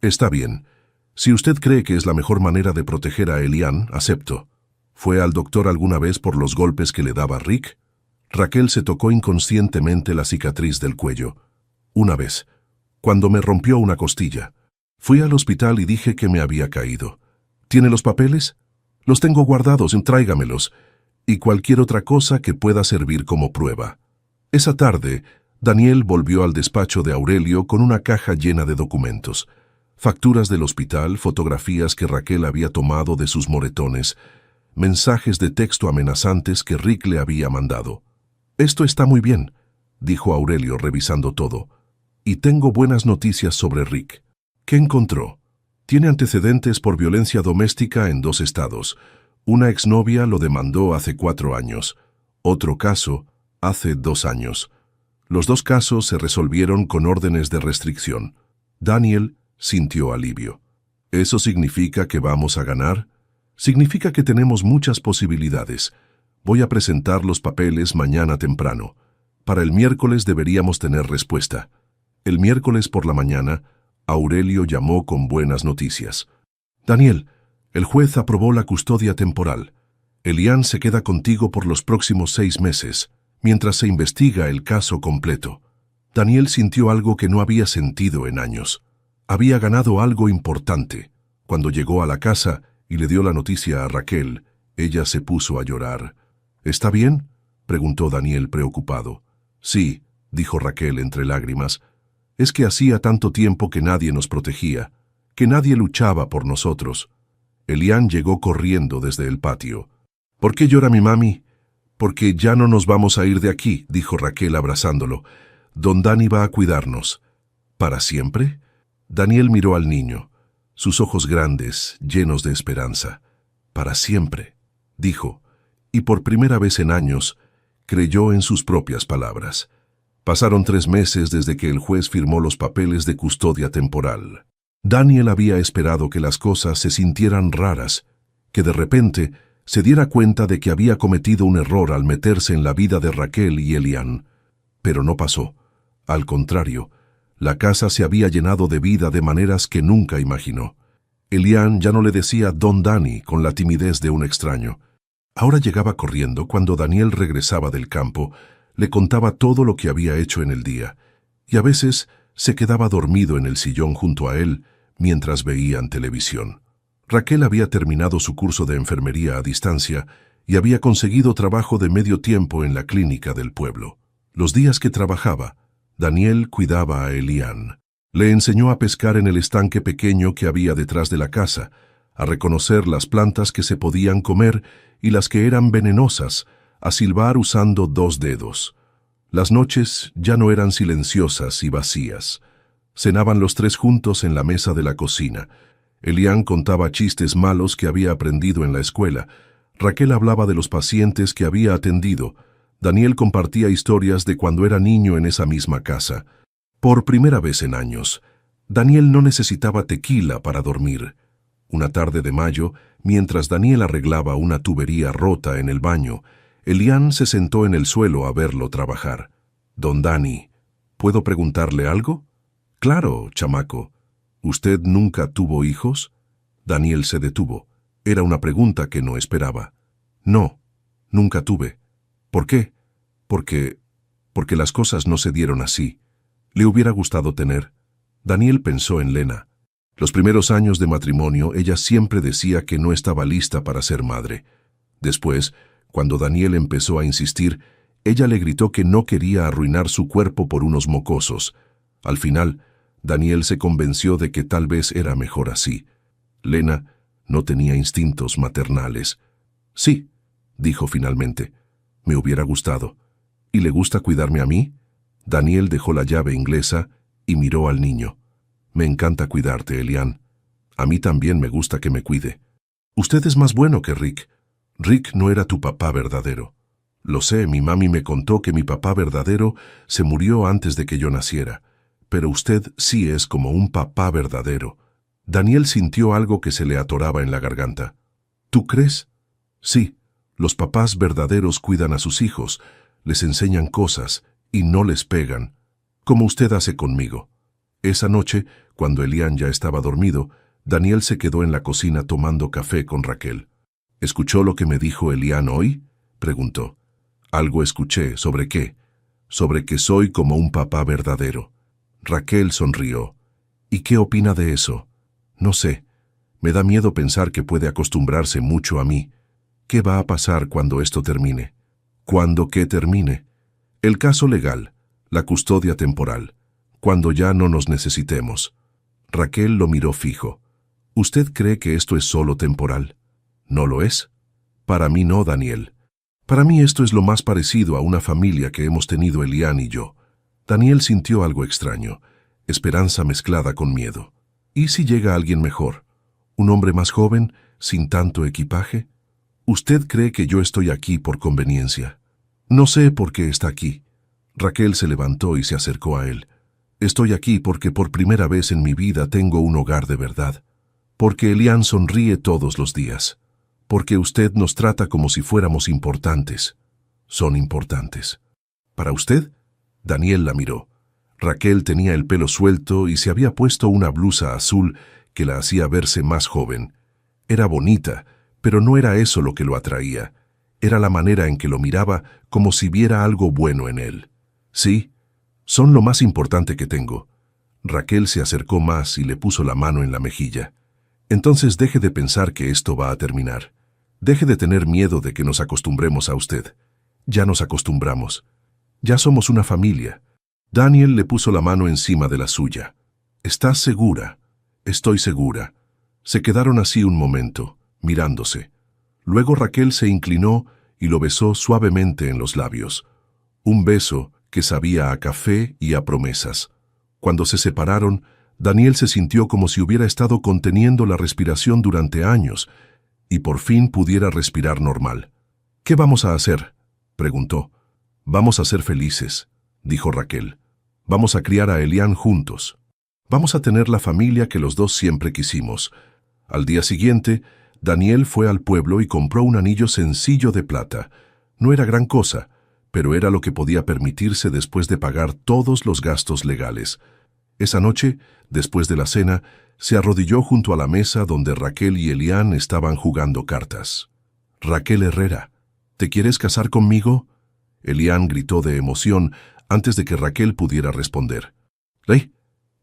A: «Está bien. Si usted cree que es la mejor manera de proteger a Elian, acepto. ¿Fue al doctor alguna vez por los golpes que le daba Rick?» Raquel se tocó inconscientemente la cicatriz del cuello. «Una vez, cuando me rompió una costilla. Fui al hospital y dije que me había caído. ¿Tiene los papeles? Los tengo guardados, tráigamelos. Y cualquier otra cosa que pueda servir como prueba». Esa tarde, Daniel volvió al despacho de Aurelio con una caja llena de documentos. Facturas del hospital, fotografías que Raquel había tomado de sus moretones, mensajes de texto amenazantes que Rick le había mandado. «Esto está muy bien», dijo Aurelio revisando todo. «Y tengo buenas noticias sobre Rick». «¿Qué encontró?» «Tiene antecedentes por violencia doméstica en 2 estados. Una exnovia lo demandó hace 4 años. Otro caso, hace 2 años. Los dos casos se resolvieron con órdenes de restricción. Daniel sintió alivio. ¿Eso significa que vamos a ganar? Significa que tenemos muchas posibilidades. Voy a presentar los papeles mañana temprano. Para el miércoles deberíamos tener respuesta. El miércoles por la mañana, Aurelio llamó con buenas noticias. Daniel, el juez aprobó la custodia temporal. Elian se queda contigo por los próximos 6 meses, mientras se investiga el caso completo. Daniel sintió algo que no había sentido en años. Había ganado algo importante. Cuando llegó a la casa y le dio la noticia a Raquel, ella se puso a llorar. ¿Está bien?, preguntó Daniel preocupado. Sí, dijo Raquel entre lágrimas. Es que hacía tanto tiempo que nadie nos protegía, que nadie luchaba por nosotros. Elian llegó corriendo desde el patio. ¿Por qué llora mi mami? Porque ya no nos vamos a ir de aquí, dijo Raquel abrazándolo. Don Dani va a cuidarnos. ¿Para siempre? Daniel miró al niño, sus ojos grandes, llenos de esperanza. Para siempre, dijo, y por primera vez en años, creyó en sus propias palabras. Pasaron 3 meses desde que el juez firmó los papeles de custodia temporal. Daniel había esperado que las cosas se sintieran raras, que de repente se diera cuenta de que había cometido un error al meterse en la vida de Raquel y Elian. Pero no pasó. Al contrario, la casa se había llenado de vida de maneras que nunca imaginó. Elian ya no le decía Don Dani con la timidez de un extraño. Ahora llegaba corriendo cuando Daniel regresaba del campo, le contaba todo lo que había hecho en el día, y a veces se quedaba dormido en el sillón junto a él mientras veían televisión. Raquel había terminado su curso de enfermería a distancia y había conseguido trabajo de medio tiempo en la clínica del pueblo. Los días que trabajaba, Daniel cuidaba a Elian. Le enseñó a pescar en el estanque pequeño que había detrás de la casa, a reconocer las plantas que se podían comer y las que eran venenosas, a silbar usando 2 dedos. Las noches ya no eran silenciosas y vacías. Cenaban los 3 juntos en la mesa de la cocina. Elian contaba chistes malos que había aprendido en la escuela. Raquel hablaba de los pacientes que había atendido. Daniel compartía historias de cuando era niño en esa misma casa. Por primera vez en años, Daniel no necesitaba tequila para dormir. Una tarde de mayo, mientras Daniel arreglaba una tubería rota en el baño, Elian se sentó en el suelo a verlo trabajar. «Don Dani, ¿puedo preguntarle algo?» «Claro, chamaco. ¿Usted nunca tuvo hijos?» Daniel se detuvo. Era una pregunta que no esperaba. «No, nunca tuve». «¿Por qué?» Porque las cosas no se dieron así. ¿Le hubiera gustado tener?» Daniel pensó en Lena. Los primeros años de matrimonio, ella siempre decía que no estaba lista para ser madre. Después, cuando Daniel empezó a insistir, ella le gritó que no quería arruinar su cuerpo por unos mocosos. Al final, Daniel se convenció de que tal vez era mejor así. Lena no tenía instintos maternales. «Sí», dijo finalmente, «me hubiera gustado». «¿Y le gusta cuidarme a mí?» Daniel dejó la llave inglesa y miró al niño. «Me encanta cuidarte, Elian. A mí también me gusta que me cuide. Usted es más bueno que Rick. Rick no era tu papá verdadero. Lo sé, mi mami me contó que mi papá verdadero se murió antes de que yo naciera. Pero usted sí es como un papá verdadero». Daniel sintió algo que se le atoraba en la garganta. «¿Tú crees?» «Sí, los papás verdaderos cuidan a sus hijos, les enseñan cosas y no les pegan, como usted hace conmigo». Esa noche, cuando Elian ya estaba dormido, Daniel se quedó en la cocina tomando café con Raquel. «¿Escuchó lo que me dijo Elian hoy?», preguntó. «Algo escuché. ¿Sobre qué?» «Sobre que soy como un papá verdadero». Raquel sonrió. «¿Y qué opina de eso?» «No sé. Me da miedo pensar que puede acostumbrarse mucho a mí. ¿Qué va a pasar cuando esto termine?» «¿Cuándo qué termine?» «El caso legal, la custodia temporal. Cuando ya no nos necesitemos». Raquel lo miró fijo. «¿Usted cree que esto es solo temporal?» «¿No lo es?» «Para mí no, Daniel. Para mí esto es lo más parecido a una familia que hemos tenido Elian y yo». Daniel sintió algo extraño, esperanza mezclada con miedo. ¿Y si llega alguien mejor? ¿Un hombre más joven, sin tanto equipaje? ¿Usted cree que yo estoy aquí por conveniencia?» «No sé por qué está aquí. Raquel se levantó y se acercó a él. Estoy aquí porque por primera vez en mi vida tengo un hogar de verdad. Porque Elian sonríe todos los días. Porque usted nos trata como si fuéramos importantes. Son importantes. ¿Para usted? Daniel la miró. Raquel tenía el pelo suelto y se había puesto una blusa azul que la hacía verse más joven. Era bonita, pero no era eso lo que lo atraía. Era la manera en que lo miraba como si viera algo bueno en él. Sí, son lo más importante que tengo. Raquel se acercó más y le puso la mano en la mejilla. Entonces deje de pensar que esto va a terminar. Deje de tener miedo de que nos acostumbremos a usted. Ya nos acostumbramos. Ya somos una familia. Daniel le puso la mano encima de la suya. ¿Estás segura? Estoy segura. Se quedaron así un momento, mirándose. Luego Raquel se inclinó y lo besó suavemente en los labios. Un beso que sabía a café y a promesas. Cuando se separaron, Daniel se sintió como si hubiera estado conteniendo la respiración durante años y por fin pudiera respirar normal. ¿Qué vamos a hacer?, preguntó. Vamos a ser felices, dijo Raquel. Vamos a criar a Elian juntos. Vamos a tener la familia que los dos siempre quisimos. Al día siguiente, Daniel fue al pueblo y compró un anillo sencillo de plata. No era gran cosa, pero era lo que podía permitirse después de pagar todos los gastos legales. Esa noche, después de la cena, se arrodilló junto a la mesa donde Raquel y Elian estaban jugando cartas. Raquel Herrera, ¿te quieres casar conmigo?, Elian gritó de emoción antes de que Raquel pudiera responder.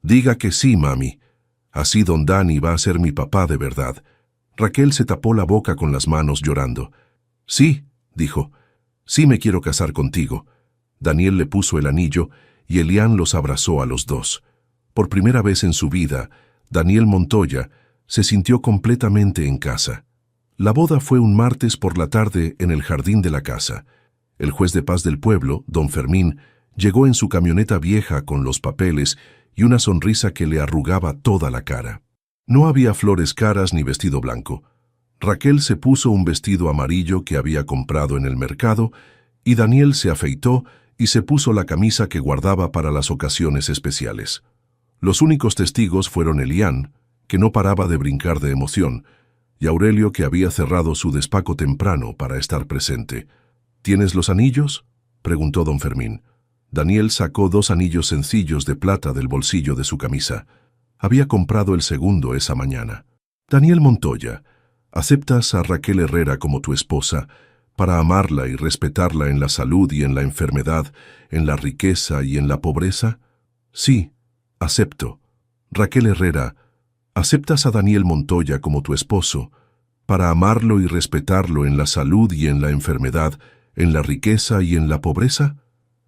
A: Diga que sí, mami. Así don Dani va a ser mi papá de verdad. Raquel se tapó la boca con las manos llorando. Sí, dijo. Sí me quiero casar contigo. Daniel le puso el anillo y Elian los abrazó a los dos. Por primera vez en su vida, Daniel Montoya se sintió completamente en casa. La boda fue un martes por la tarde en el jardín de la casa. El juez de paz del pueblo, don Fermín, llegó en su camioneta vieja con los papeles y una sonrisa que le arrugaba toda la cara. No había flores caras ni vestido blanco. Raquel se puso un vestido amarillo que había comprado en el mercado y Daniel se afeitó y se puso la camisa que guardaba para las ocasiones especiales. Los únicos testigos fueron Elian, que no paraba de brincar de emoción, y Aurelio, que había cerrado su despacho temprano para estar presente. ¿Tienes los anillos?, preguntó don Fermín. Daniel sacó 2 anillos sencillos de plata del bolsillo de su camisa. Había comprado el segundo esa mañana. Daniel Montoya, ¿aceptas a Raquel Herrera como tu esposa para amarla y respetarla en la salud y en la enfermedad, en la riqueza y en la pobreza? Sí, acepto. Raquel Herrera, ¿aceptas a Daniel Montoya como tu esposo para amarlo y respetarlo en la salud y en la enfermedad, en la riqueza y en la pobreza?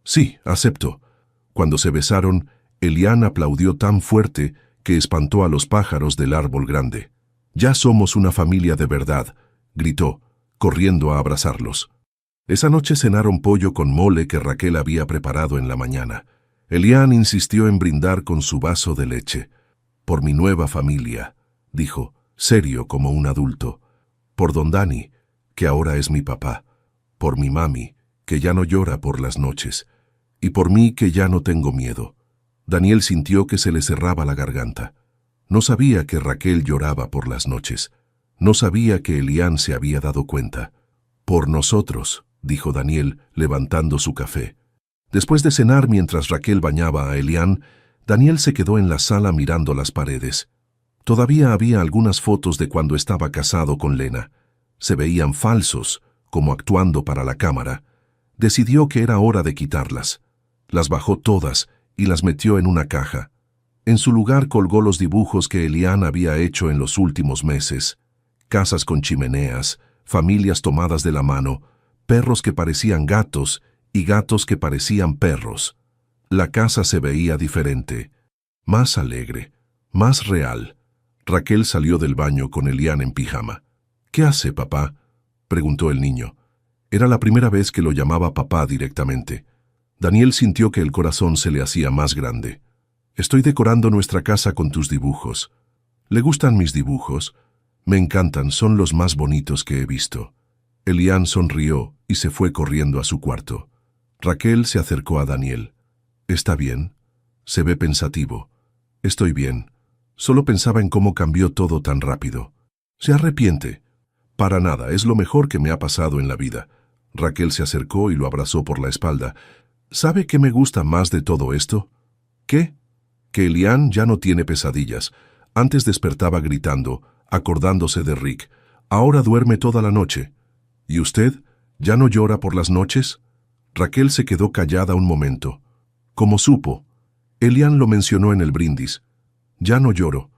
A: Sí, acepto. Cuando se besaron, Elian aplaudió tan fuerte que espantó a los pájaros del árbol grande. «Ya somos una familia de verdad», gritó, corriendo a abrazarlos. Esa noche cenaron pollo con mole que Raquel había preparado en la mañana. Elian insistió en brindar con su vaso de leche. «Por mi nueva familia», dijo, serio como un adulto. «Por don Dani, que ahora es mi papá. Por mi mami, que ya no llora por las noches. Y por mí, que ya no tengo miedo». Daniel sintió que se le cerraba la garganta. No sabía que Raquel lloraba por las noches. No sabía que Elian se había dado cuenta. «Por nosotros», dijo Daniel, levantando su café. Después de cenar mientras Raquel bañaba a Elian, Daniel se quedó en la sala mirando las paredes. Todavía había algunas fotos de cuando estaba casado con Lena. Se veían falsos, como actuando para la cámara. Decidió que era hora de quitarlas. Las bajó todas y las metió en una caja. En su lugar colgó los dibujos que Elian había hecho en los últimos meses. Casas con chimeneas, familias tomadas de la mano, perros que parecían gatos y gatos que parecían perros. La casa se veía diferente, más alegre, más real. Raquel salió del baño con Elian en pijama. «¿Qué hace, papá?», preguntó el niño. Era la primera vez que lo llamaba papá directamente. Daniel sintió que el corazón se le hacía más grande. «Estoy decorando nuestra casa con tus dibujos». «¿Le gustan mis dibujos?». «Me encantan, son los más bonitos que he visto». Elian sonrió y se fue corriendo a su cuarto. Raquel se acercó a Daniel. «¿Está bien?» Se ve pensativo. «Estoy bien. Solo pensaba en cómo cambió todo tan rápido». «¿Se arrepiente?» «Para nada, es lo mejor que me ha pasado en la vida». Raquel se acercó y lo abrazó por la espalda. «¿Sabe qué me gusta más de todo esto?» «¿Qué?» «Que Elian ya no tiene pesadillas. Antes despertaba gritando, acordándose de Rick. Ahora duerme toda la noche». «¿Y usted? ¿Ya no llora por las noches?» Raquel se quedó callada un momento. «¿Cómo supo?» «Elian lo mencionó en el brindis. Ya no lloro.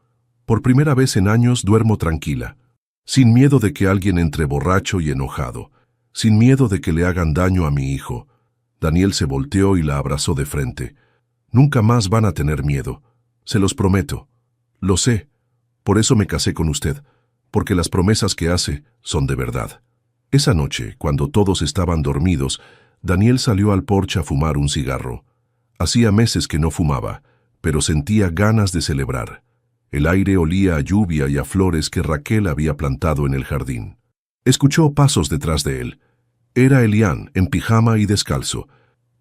A: Por primera vez en años duermo tranquila, sin miedo de que alguien entre borracho y enojado, sin miedo de que le hagan daño a mi hijo». Daniel se volteó y la abrazó de frente. «Nunca más van a tener miedo. Se los prometo». «Lo sé. Por eso me casé con usted, porque las promesas que hace son de verdad». Esa noche, cuando todos estaban dormidos, Daniel salió al porche a fumar un cigarro. Hacía meses que no fumaba, pero sentía ganas de celebrar. El aire olía a lluvia y a flores que Raquel había plantado en el jardín. Escuchó pasos detrás de él. Era Elian, en pijama y descalzo.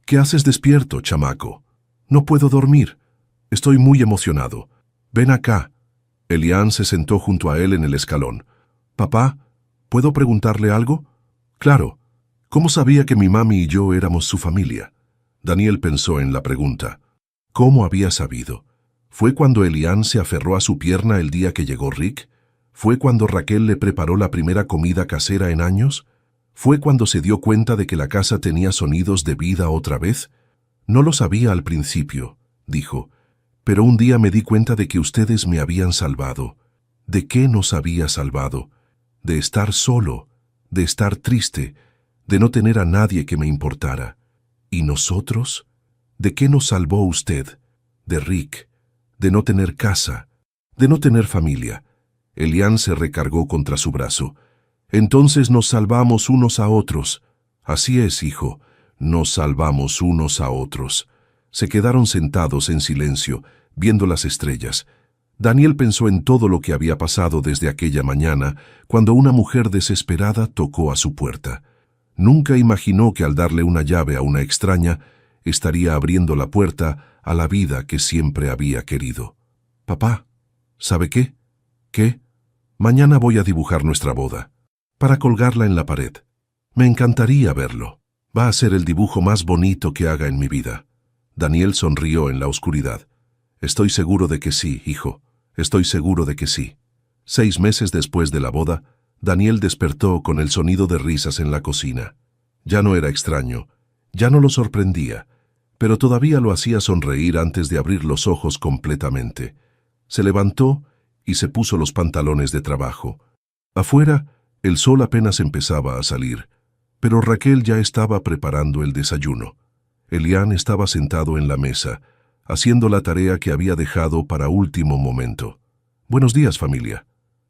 A: «¿Qué haces despierto, chamaco?» «No puedo dormir. Estoy muy emocionado. Ven acá». Elian se sentó junto a él en el escalón. «Papá, ¿puedo preguntarle algo?» «Claro. ¿Cómo sabía que mi mami y yo éramos su familia?» Daniel pensó en la pregunta. ¿Cómo había sabido? ¿Fue cuando Elian se aferró a su pierna el día que llegó Rick? ¿Fue cuando Raquel le preparó la primera comida casera en años? ¿Fue cuando se dio cuenta de que la casa tenía sonidos de vida otra vez? «No lo sabía al principio», dijo, «pero un día me di cuenta de que ustedes me habían salvado». ¿De qué nos había salvado? De estar solo, de estar triste, de no tener a nadie que me importara. ¿Y nosotros? ¿De qué nos salvó usted? De Rick, de no tener casa, de no tener familia. Elian se recargó contra su brazo. «Entonces nos salvamos unos a otros». «Así es, hijo, nos salvamos unos a otros». Se quedaron sentados en silencio, viendo las estrellas. Daniel pensó en todo lo que había pasado desde aquella mañana, cuando una mujer desesperada tocó a su puerta. Nunca imaginó que al darle una llave a una extraña, estaría abriendo la puerta a la vida que siempre había querido. «Papá, ¿sabe qué? ¿Qué? Mañana voy a dibujar nuestra boda, para colgarla en la pared. Me encantaría verlo. Va a ser el dibujo más bonito que haga en mi vida». Daniel sonrió en la oscuridad. «Estoy seguro de que sí, hijo. Estoy seguro de que sí». 6 meses después de la boda, Daniel despertó con el sonido de risas en la cocina. Ya no era extraño, ya no lo sorprendía, pero todavía lo hacía sonreír antes de abrir los ojos completamente. Se levantó y se puso los pantalones de trabajo. Afuera, el sol apenas empezaba a salir, pero Raquel ya estaba preparando el desayuno. Elian estaba sentado en la mesa, haciendo la tarea que había dejado para último momento. «Buenos días, familia»,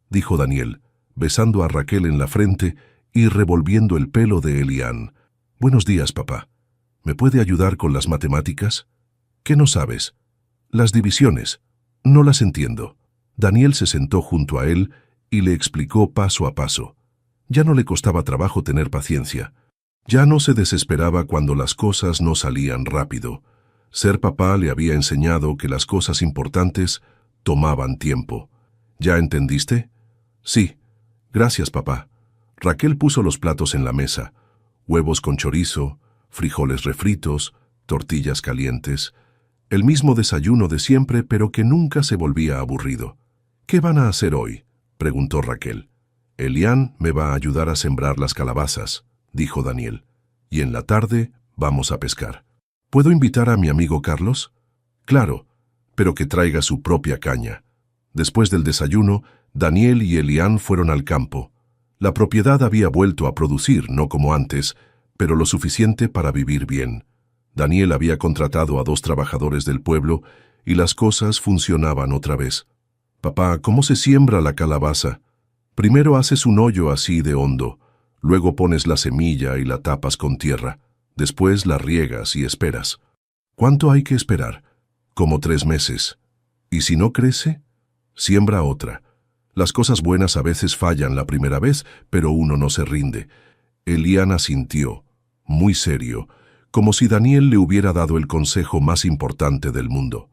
A: dijo Daniel, besando a Raquel en la frente y revolviendo el pelo de Elian. «Buenos días, papá. ¿Me puede ayudar con las matemáticas?» «¿Qué no sabes?» «Las divisiones. No las entiendo». Daniel se sentó junto a él y le explicó paso a paso. Ya no le costaba trabajo tener paciencia. Ya no se desesperaba cuando las cosas no salían rápido. Ser papá le había enseñado que las cosas importantes tomaban tiempo. ¿Ya entendiste? «Sí. Gracias, papá». Raquel puso los platos en la mesa. Huevos con chorizo, frijoles refritos, tortillas calientes. El mismo desayuno de siempre, pero que nunca se volvía aburrido. «¿Qué van a hacer hoy?», preguntó Raquel. «Elian me va a ayudar a sembrar las calabazas», dijo Daniel. «Y en la tarde vamos a pescar». «¿Puedo invitar a mi amigo Carlos?» «Claro, pero que traiga su propia caña». Después del desayuno, Daniel y Elian fueron al campo. La propiedad había vuelto a producir, no como antes, pero lo suficiente para vivir bien. Daniel había contratado a 2 trabajadores del pueblo y las cosas funcionaban otra vez. «Papá, ¿cómo se siembra la calabaza?» «Primero haces un hoyo así de hondo, luego pones la semilla y la tapas con tierra. Después la riegas y esperas». «¿Cuánto hay que esperar?» «Como 3 meses. ¿Y si no crece?» «Siembra otra. Las cosas buenas a veces fallan la primera vez, pero uno no se rinde». Elian asintió, muy serio, como si Daniel le hubiera dado el consejo más importante del mundo.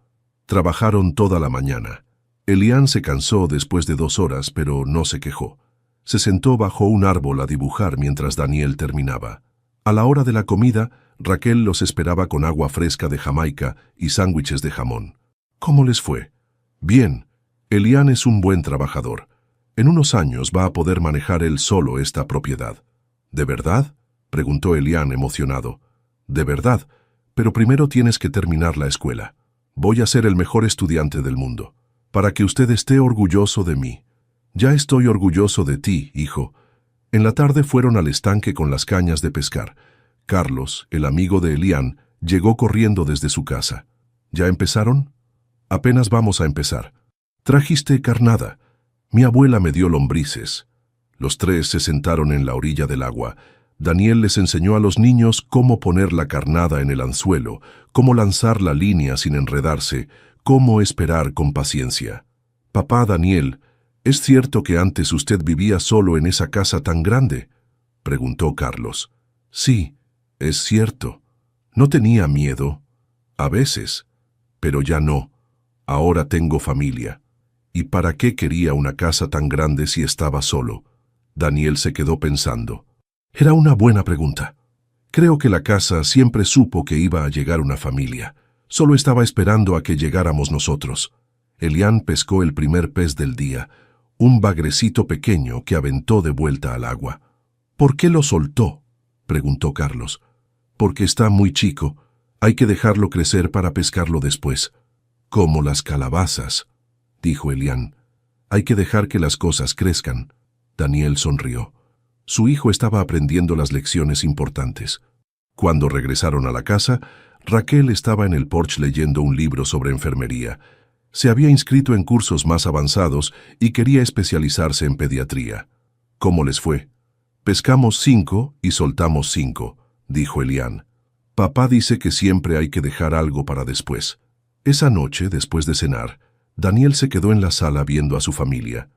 A: Trabajaron toda la mañana. Elian se cansó después de 2 horas, pero no se quejó. Se sentó bajo un árbol a dibujar mientras Daniel terminaba. A la hora de la comida, Raquel los esperaba con agua fresca de Jamaica y sándwiches de jamón. ¿Cómo les fue? Bien. Elian es un buen trabajador. En unos años va a poder manejar él solo esta propiedad. ¿De verdad?, preguntó Elian emocionado. De verdad, pero primero tienes que terminar la escuela. Voy a ser el mejor estudiante del mundo, para que usted esté orgulloso de mí. Ya estoy orgulloso de ti, hijo. En la tarde fueron al estanque con las cañas de pescar. Carlos, el amigo de Elian, llegó corriendo desde su casa. ¿Ya empezaron? Apenas vamos a empezar. Trajiste carnada. Mi abuela me dio lombrices. Los 3 se sentaron en la orilla del agua. Daniel les enseñó a los niños cómo poner la carnada en el anzuelo, cómo lanzar la línea sin enredarse, cómo esperar con paciencia. Papá Daniel, ¿es cierto que antes usted vivía solo en esa casa tan grande?, preguntó Carlos. Sí, es cierto. ¿No tenía miedo? A veces, pero ya no. Ahora tengo familia. ¿Y para qué quería una casa tan grande si estaba solo? Daniel se quedó pensando. Era una buena pregunta. Creo que la casa siempre supo que iba a llegar una familia. Solo estaba esperando a que llegáramos nosotros. Elian pescó el primer pez del día, un bagrecito pequeño que aventó de vuelta al agua. ¿Por qué lo soltó?, preguntó Carlos. Porque está muy chico. Hay que dejarlo crecer para pescarlo después. Como las calabazas, dijo Elian. Hay que dejar que las cosas crezcan. Daniel sonrió. Su hijo estaba aprendiendo las lecciones importantes. Cuando regresaron a la casa, Raquel estaba en el porche leyendo un libro sobre enfermería. Se había inscrito en cursos más avanzados y quería especializarse en pediatría. ¿Cómo les fue? Pescamos 5 y soltamos 5, dijo Elian. Papá dice que siempre hay que dejar algo para después. Esa noche, después de cenar, Daniel se quedó en la sala viendo a su familia.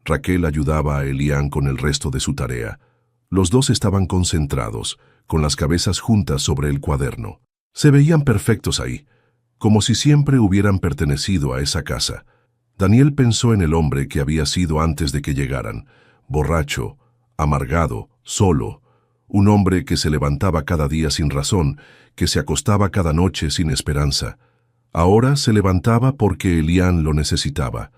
A: Raquel ayudaba a Elian con el resto de su tarea. Los dos estaban concentrados, con las cabezas juntas sobre el cuaderno. Se veían perfectos ahí, como si siempre hubieran pertenecido a esa casa. Daniel pensó en el hombre que había sido antes de que llegaran, borracho, amargado, solo, un hombre que se levantaba cada día sin razón, que se acostaba cada noche sin esperanza. Ahora se levantaba porque Elian lo necesitaba.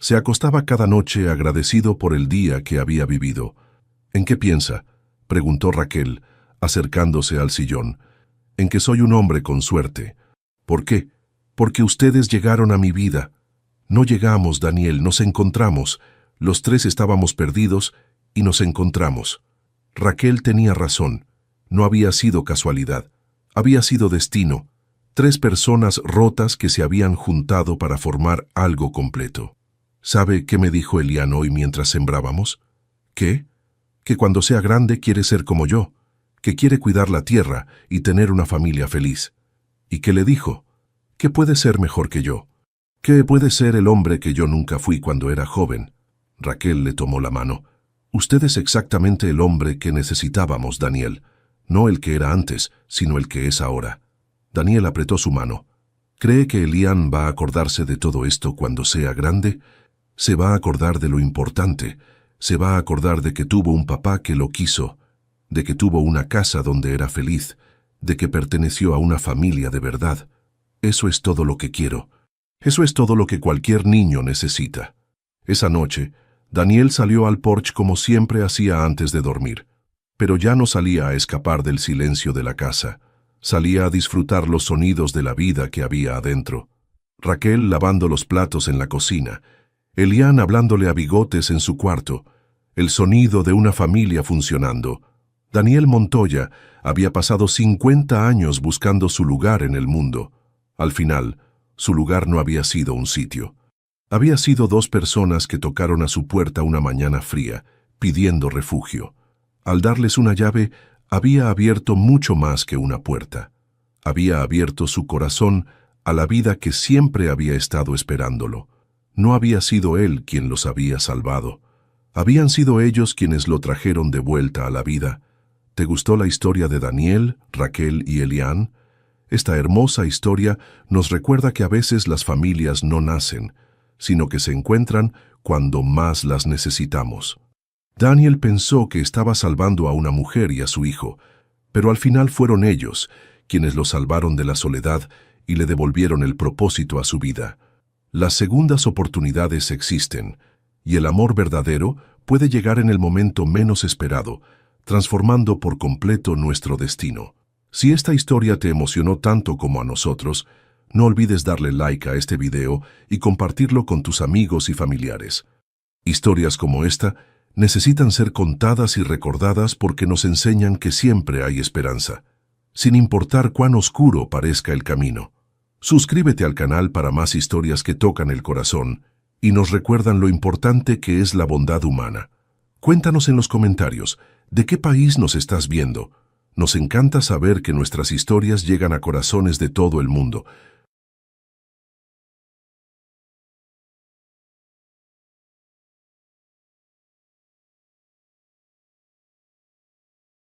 A: Se acostaba cada noche agradecido por el día que había vivido. ¿En qué piensa?, preguntó Raquel, acercándose al sillón. En que soy un hombre con suerte. ¿Por qué? Porque ustedes llegaron a mi vida. No llegamos, Daniel, nos encontramos. Los 3 estábamos perdidos y nos encontramos. Raquel tenía razón. No había sido casualidad. Había sido destino. 3 personas rotas que se habían juntado para formar algo completo. ¿Sabe qué me dijo Elian hoy mientras sembrábamos? ¿Qué? Que cuando sea grande quiere ser como yo, que quiere cuidar la tierra y tener una familia feliz. ¿Y qué le dijo? Que puede ser mejor que yo, que puede ser el hombre que yo nunca fui cuando era joven. Raquel le tomó la mano. Usted es exactamente el hombre que necesitábamos, Daniel, no el que era antes, sino el que es ahora. Daniel apretó su mano. ¿Cree que Elian va a acordarse de todo esto cuando sea grande? Se va a acordar de lo importante. Se va a acordar de que tuvo un papá que lo quiso, de que tuvo una casa donde era feliz, de que perteneció a una familia de verdad. Eso es todo lo que quiero. Eso es todo lo que cualquier niño necesita. Esa noche, Daniel salió al porche como siempre hacía antes de dormir, pero ya no salía a escapar del silencio de la casa. Salía a disfrutar los sonidos de la vida que había adentro. Raquel lavando los platos en la cocina, Elian hablándole a Bigotes en su cuarto, el sonido de una familia funcionando. Daniel Montoya había pasado 50 años buscando su lugar en el mundo. Al final, su lugar no había sido un sitio. Había sido 2 personas que tocaron a su puerta una mañana fría, pidiendo refugio. Al darles una llave, había abierto mucho más que una puerta. Había abierto su corazón a la vida que siempre había estado esperándolo. No había sido él quien los había salvado. Habían sido ellos quienes lo trajeron de vuelta a la vida. ¿Te gustó la historia de Daniel, Raquel y Elián? Esta hermosa historia nos recuerda que a veces las familias no nacen, sino que se encuentran cuando más las necesitamos. Daniel pensó que estaba salvando a una mujer y a su hijo, pero al final fueron ellos quienes lo salvaron de la soledad y le devolvieron el propósito a su vida. Las segundas oportunidades existen, y el amor verdadero puede llegar en el momento menos esperado, transformando por completo nuestro destino. Si esta historia te emocionó tanto como a nosotros, no olvides darle like a este video y compartirlo con tus amigos y familiares. Historias como esta necesitan ser contadas y recordadas porque nos enseñan que siempre hay esperanza, sin importar cuán oscuro parezca el camino. Suscríbete al canal para más historias que tocan el corazón y nos recuerdan lo importante que es la bondad humana. Cuéntanos en los comentarios, ¿de qué país nos estás viendo? Nos encanta saber que nuestras historias llegan a corazones de todo el mundo